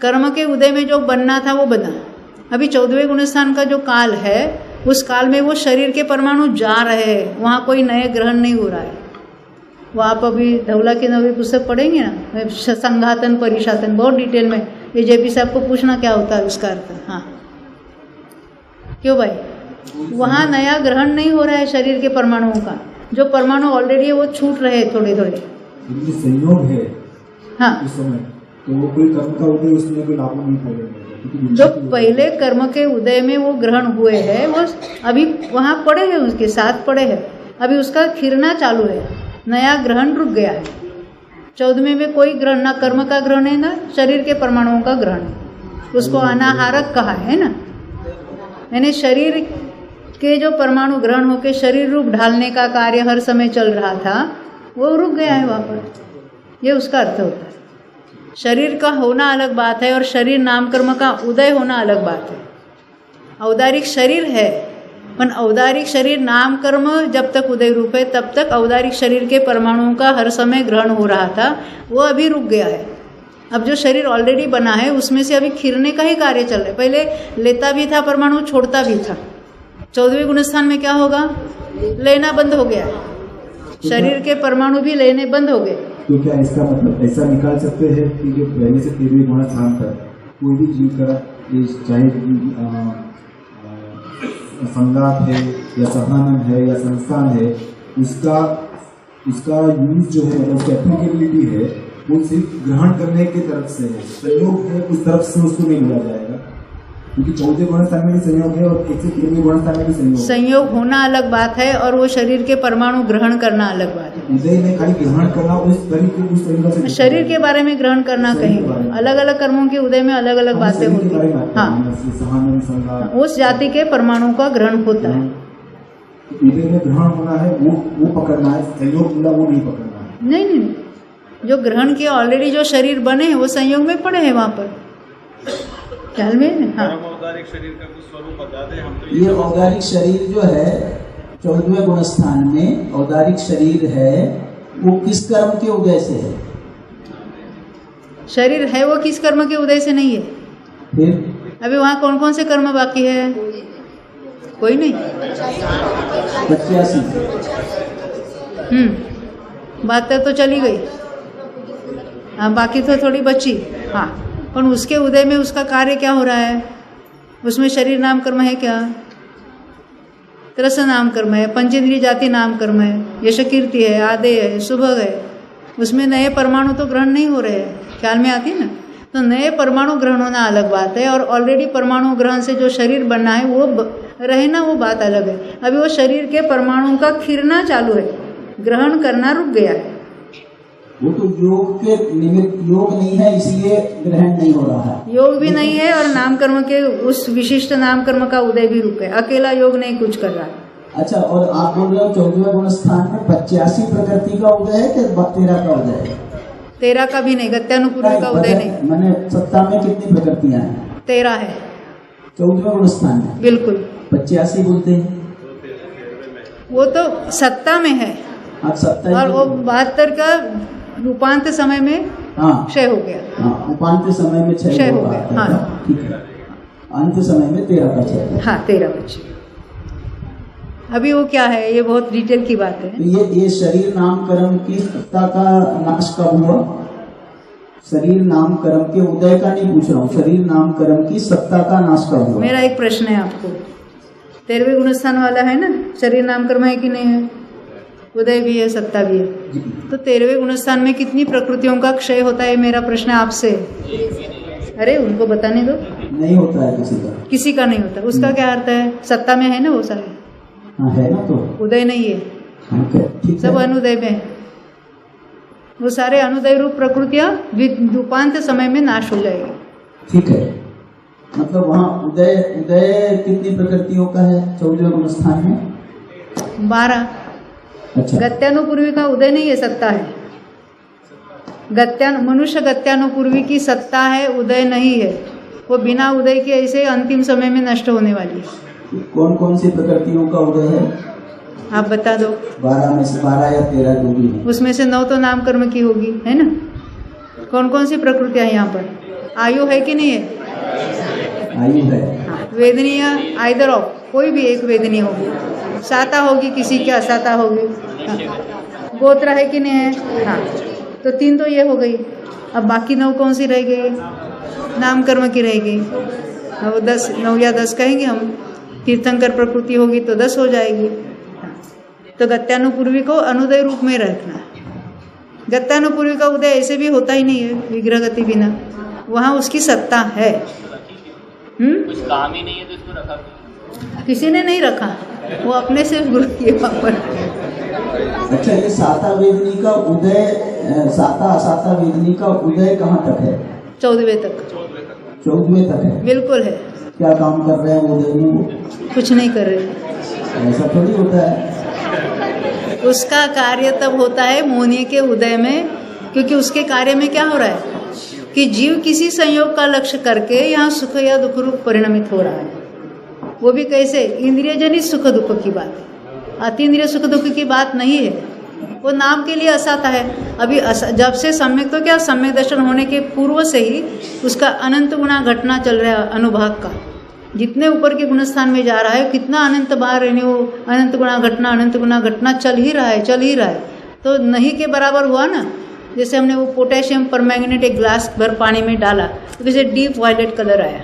कर्म के उदय में जो बनना था वो बना। अभी 14वें गुणस्थान का जो काल है, उस काल में वो शरीर के परमाणु जा रहे हैं, वहाँ कोई नए ग्रहण नहीं हो रहा है। वो आप अभी धवला की नवी पुस्तक पढ़ेंगे ना, संघातन परिशातन, बहुत डिटेल में। ये जेपी साहब को पूछना क्या होता है उसका अर्थ। हाँ, क्यों भाई? वहाँ नया ग्रहण नहीं हो रहा है शरीर के परमाणुओं का। जो परमाणु ऑलरेडी है वो छूट रहे हैं थोड़े थोड़े। संयोग है हाँ, उस समय, तो वो कोई कर्म का उदय उसमें कोई लागू नहीं पड़ेगा। जो पहले कर्म के उदय में वो ग्रहण हुए हैं वो अभी वहाँ पड़े हैं, उसके साथ पड़े हैं। अभी उसका खिरना चालू है, नया ग्रहण रुक गया है। 14वें में कोई ग्रहण, ना कर्म का ग्रहण है ना शरीर के परमाणुओं का ग्रहण। उसको अनाहारक कहा है ना, यानी शरीर के जो परमाणु ग्रहण होकर शरीर रूप ढालने का कार्य हर समय चल रहा था, वो रुक गया है वहाँ पर। ये उसका अर्थ होता है। शरीर का होना अलग बात है और शरीर नाम कर्म का उदय होना अलग बात है। औदारिक शरीर है, पर औदारिक शरीर नाम कर्म जब तक उदय रूप है तब तक औदारिक शरीर के परमाणुओं का हर समय ग्रहण हो रहा था, वो अभी रुक गया है। अब जो शरीर ऑलरेडी बना है उसमें से अभी खिरने का ही कार्य चल रहा है। पहले लेता भी था परमाणु, छोड़ता भी था। 14वें गुणस्थान में क्या होगा? लेना बंद हो गया, शरीर के परमाणु भी लेने बंद हो गए। तो क्या इसका मतलब ऐसा निकाल सकते हैं कि जो पहले से 13वें गुण स्थान तक कोई भी जीव का, चाहे संगात है या सहनन है या संस्थान है, उसका यूज जो है, उसकी एप्लीकेबिलिटी है, वो सिर्फ ग्रहण करने की तरफ से है, संयोग है उस तरफ से उसको नहीं मिला जाएगा? क्योंकि 14वें गुण स्थान में भी संयोग है और 13वें गुण स्थान में भी संयोग है। संयोग होना अलग बात है और वो शरीर के परमाणु ग्रहण करना अलग बात है। उदय में खाली ग्रहण करना उस तरीका से शरीर के बारे में ग्रहण करना कहीं अलग अलग कर्मों के उदय में अलग अलग बातें होती हैं। हाँ, उस जाति के परमाणु का ग्रहण होता है। उदय में ग्रहण होना है, वो पकड़ना है, संयोग मिला वो नहीं पकड़ना है। नहीं, जो ग्रहण किया ऑलरेडी जो शरीर बने हैं वो संयोग में पड़े हैं वहाँ पर। ख्याल में? हाँ, औदारिक शरीर का कुछ स्वरूप बता दें हम तो। ये औदारिक शरीर जो है 14वें गुण स्थान में औदारिक शरीर है, वो किस कर्म के उदय से है? शरीर है वो किस कर्म के उदय से नहीं है। फिर अभी वहाँ कौन कौन से कर्म बाकी है? कोई नहीं। 85। बात तो चली गई। हाँ, बाकी तो थोड़ी बची। हाँ, पर उसके उदय में उसका कार्य क्या हो रहा है? उसमें शरीर नाम कर्म है क्या? रस नाम कर्म है, पंचेंद्रिय जाति नाम कर्म है, यश कीर्ति है, आदेय है, सुभग है। उसमें नए परमाणु तो ग्रहण नहीं हो रहे हैं। ख्याल में आती है ना? तो नए परमाणु ग्रहण होना अलग बात है और ऑलरेडी परमाणु ग्रहण से जो शरीर बनना है वो रहना, वो बात अलग है। अभी वो शरीर के परमाणु का खिरना चालू है, ग्रहण करना रुक गया है। वो तो योग के निमित्त, योग नहीं है इसलिए ग्रहण नहीं हो रहा है। योग भी नहीं है और नाम कर्म के उस विशिष्ट नाम कर्म का उदय भी रुक है। अकेला योग नहीं कुछ कर रहा है। अच्छा, और आप बोल रहे हो 14वें गुण स्थान में 85 प्रकृति का उदय है कि 13 का उदय है? 13 का भी नहीं, गत्यानुपूर्वी का उदय नहीं। मैंने सत्ता में कितनी प्रकृतियां हैं? 13 है 14वें गुण स्थान में, बिल्कुल। 85 बोलते हैं, वो तो सत्ता में है, आप सत्ता और वो 72 का रूपांत समय में हाँ क्षय हो गया। हाँ, उपांत समय में 6 हो गया, हाँ। ठीक है, अंत समय में 13 का 6। हाँ 13 बच्चे। अभी वो क्या है, ये बहुत डिटेल की बात है। तो ये शरीर नाम कर्म की सत्ता का नाश कब हुआ? शरीर नाम कर्म के उदय का नहीं पूछ रहा हूँ, शरीर नाम कर्म की सत्ता का नाश कब हुआ? मेरा एक प्रश्न है आपको, 13वें गुणस्थान वाला है ना, शरीर नाम कर्म है कि नहीं है? उदय भी है, सत्ता भी है। तो 13वें गुणस्थान में कितनी प्रकृतियों का क्षय होता है, मेरा प्रश्न है आपसे। अरे उनको बताने दो। नहीं होता है किसी का नहीं होता। उसका क्या अर्थ है? सत्ता में है ना वो सारे। हाँ है ना, तो उदय नहीं है, ठीक सब है। अनुदय में। वो सारे अनुदय रूप प्रकृतियां रूपांत समय में नाश हो जाएगी। ठीक है, मतलब वहाँ उदय कितनी प्रकृतियों का है 14वें गुण स्थान में? 12। अच्छा, गत्यानुपूर्वी का उदय नहीं है, सत्ता है। मनुष्य गत्यानुपूर्वी की सत्ता है, उदय नहीं है। वो बिना उदय के ऐसे अंतिम समय में नष्ट होने वाली है। कौन कौन सी प्रकृतियों का उदय है? आप बता दो। 12 में से 12 या 13 जो भी है। उसमें से 9 तो नाम कर्म की होगी, है ना। कौन कौन सी प्रकृतियां यहाँ पर? आयु है कि नहीं है? आयु है। वेदनीय आइदर ऑफ, कोई भी एक वेदनीय होगी। साता होगी, किसी की असाता होगी। गोत्र है कि नहीं है? हाँ, तो 3 तो ये हो गई। अब बाकी 9 कौन सी रह गई? नाम कर्म की रह गई। 9 या 10 कहेंगे हम। तीर्थंकर प्रकृति होगी तो 10 हो जाएगी। तो गत्यानुपूर्वी को अनुदय रूप में रखना। गत्यानुपूर्वी का उदय ऐसे भी होता ही नहीं है विग्रह गति बिना, वहाँ उसकी सत्ता है। कुछ काम ही नहीं है तो इसको रखा किसी ने नहीं रखा, वो अपने से गुरु किए वहाँ पर। अच्छा, ये साता वेदनी का उदय, साता असाता वेदनी का उदय कहाँ तक है? 14वें तक। 14वें तक है, बिल्कुल है। क्या काम कर रहे हैं वो उदय में? कुछ नहीं कर रहे। ऐसा थोड़ी होता है। उसका कार्य तब होता है मोहनीय के उदय में, क्योंकि उसके कार्य में क्या हो रहा है कि जीव किसी संयोग का लक्ष्य करके यहाँ सुख या दुख रूप परिणमित हो रहा है। वो भी कैसे? इंद्रिय जनित सुख दुख की बात है, अतीन्द्रिय सुख दुख की बात नहीं है। वो नाम के लिए असाता है। अभी जब से सम्यक, तो क्या सम्यक दर्शन होने के पूर्व से ही उसका अनंत गुणा घटना चल रहा है। अनुभाग का जितने ऊपर के गुणस्थान में जा रहा है, कितना अनंत बार वो अनंत गुणा घटना चल ही रहा है। तो नहीं के बराबर हुआ ना। जैसे हमने वो पोटेशियम परमैंगनेट एक ग्लास भर पानी में डाला तो जैसे डीप वायलेट कलर आया,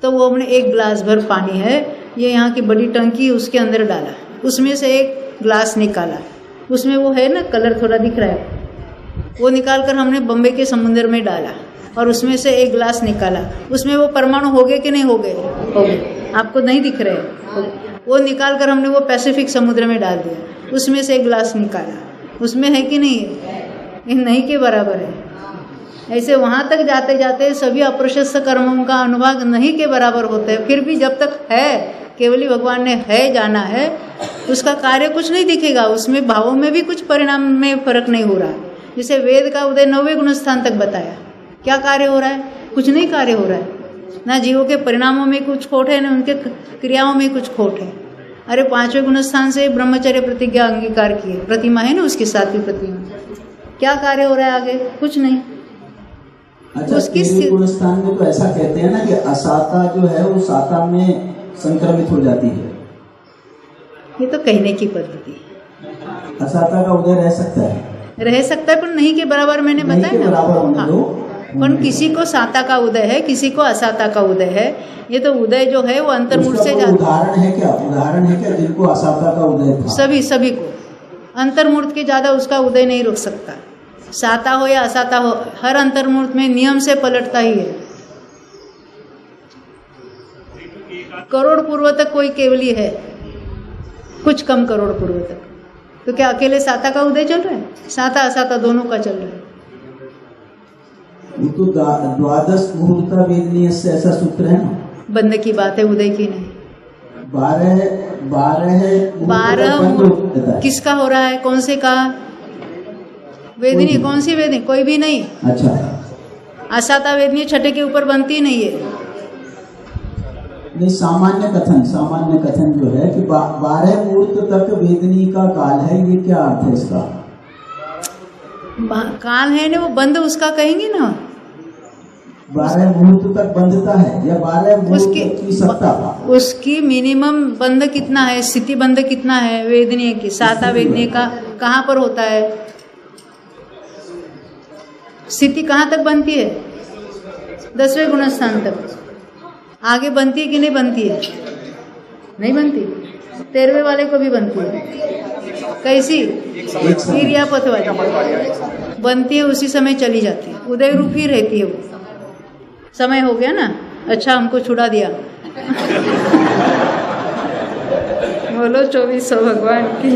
तो वो हमने एक ग्लास भर पानी है, ये यहाँ की बड़ी टंकी, उसके अंदर डाला, उसमें से एक ग्लास निकाला, उसमें वो है ना कलर थोड़ा दिख रहा है, वो निकाल कर हमने बम्बई के समुद्र में डाला और उसमें से एक ग्लास निकाला, उसमें वो परमाणु हो गए कि नहीं हो गए? हो गए। आपको नहीं दिख रहे? वो निकाल कर हमने वो पैसिफिक समुद्र में डाल दिया, उसमें से एक ग्लास निकाला, उसमें है कि नहीं है? ये नहीं के बराबर है। ऐसे वहाँ तक जाते जाते सभी अप्रशस्त कर्मों का अनुभाग नहीं के बराबर होता है। फिर भी जब तक है, केवली भगवान ने है जाना है, उसका कार्य कुछ नहीं दिखेगा, उसमें भावों में भी कुछ परिणाम में फर्क नहीं हो रहा। जैसे वेद का उदय 9वें गुणस्थान तक बताया, क्या कार्य हो रहा है? कुछ नहीं कार्य हो रहा है। ना जीवों के परिणामों में कुछ खोट है, ना उनके क्रियाओं में कुछ खोट है। अरे 5वें गुणस्थान से ब्रह्मचर्य प्रतिज्ञा अंगीकार की है, प्रतिमा है ना उसकी 7वीं प्रतिमा, क्या कार्य हो रहा है आगे? कुछ नहीं। अच्छा, उसकी गुणस्थान में तो ऐसा कहते हैं ना कि असाता जो है वो साता में संक्रमित हो जाती है। ये तो कहने की पद्धति है। असाता का उदय रह सकता है, पर नहीं के बराबर मैंने बताया ना। हाँ, पर किसी को साता का उदय है, किसी को असाता का उदय है। ये तो उदय जो है वो अंतर्मूढ़ से जाता है। उदाहरण है क्या जिनको असाता का उदय था? सभी को अंतर्मूर्त के ज्यादा उसका उदय नहीं रुक सकता। साता हो या असाता हो, हर अंतर्मूर्त में नियम से पलटता ही है। करोड़ पूर्व तक कोई केवली है, कुछ कम करोड़ पूर्व तक। तो क्या अकेले साता का उदय चल रहा है? साता असाता दोनों का चल रहा है। तो द्वादश मुहूर्ता वेदनीय से ऐसा सूत्र है ना, बंद की बात है, उदय की नहीं। 12 किसका हो रहा है, कौन से का? वेदनी, कौन सी वेदनी? कोई भी नहीं। अच्छा, असाता वेदनी छठे के ऊपर बनती नहीं है। नहीं, सामान्य कथन जो है कि 12 मुहूर्त तक वेदनी का काल है, ये क्या अर्थ है इसका? काल है ना, वो बंद उसका कहेंगे ना। 12 मुहूर्त तक बंधता है या 12 मुहूर्त की सत्ता? उसकी मिनिमम बंद कितना है, स्थिति बंद कितना है वेदनीय की? साता वेदनीय का कहाँ पर होता है? स्थिति कहाँ तक बनती है? 10वें गुणस्थान तक। आगे बनती है कि नहीं बनती है? नहीं बनती। 13वें वाले को भी बनती है। कैसी? क्रियापथ वाली बनती है, उसी समय चली जाती है, उदय रूप ही रहती है वो। समय हो गया ना? अच्छा, हमको छुड़ा दिया। बोलो 2400 भगवान की।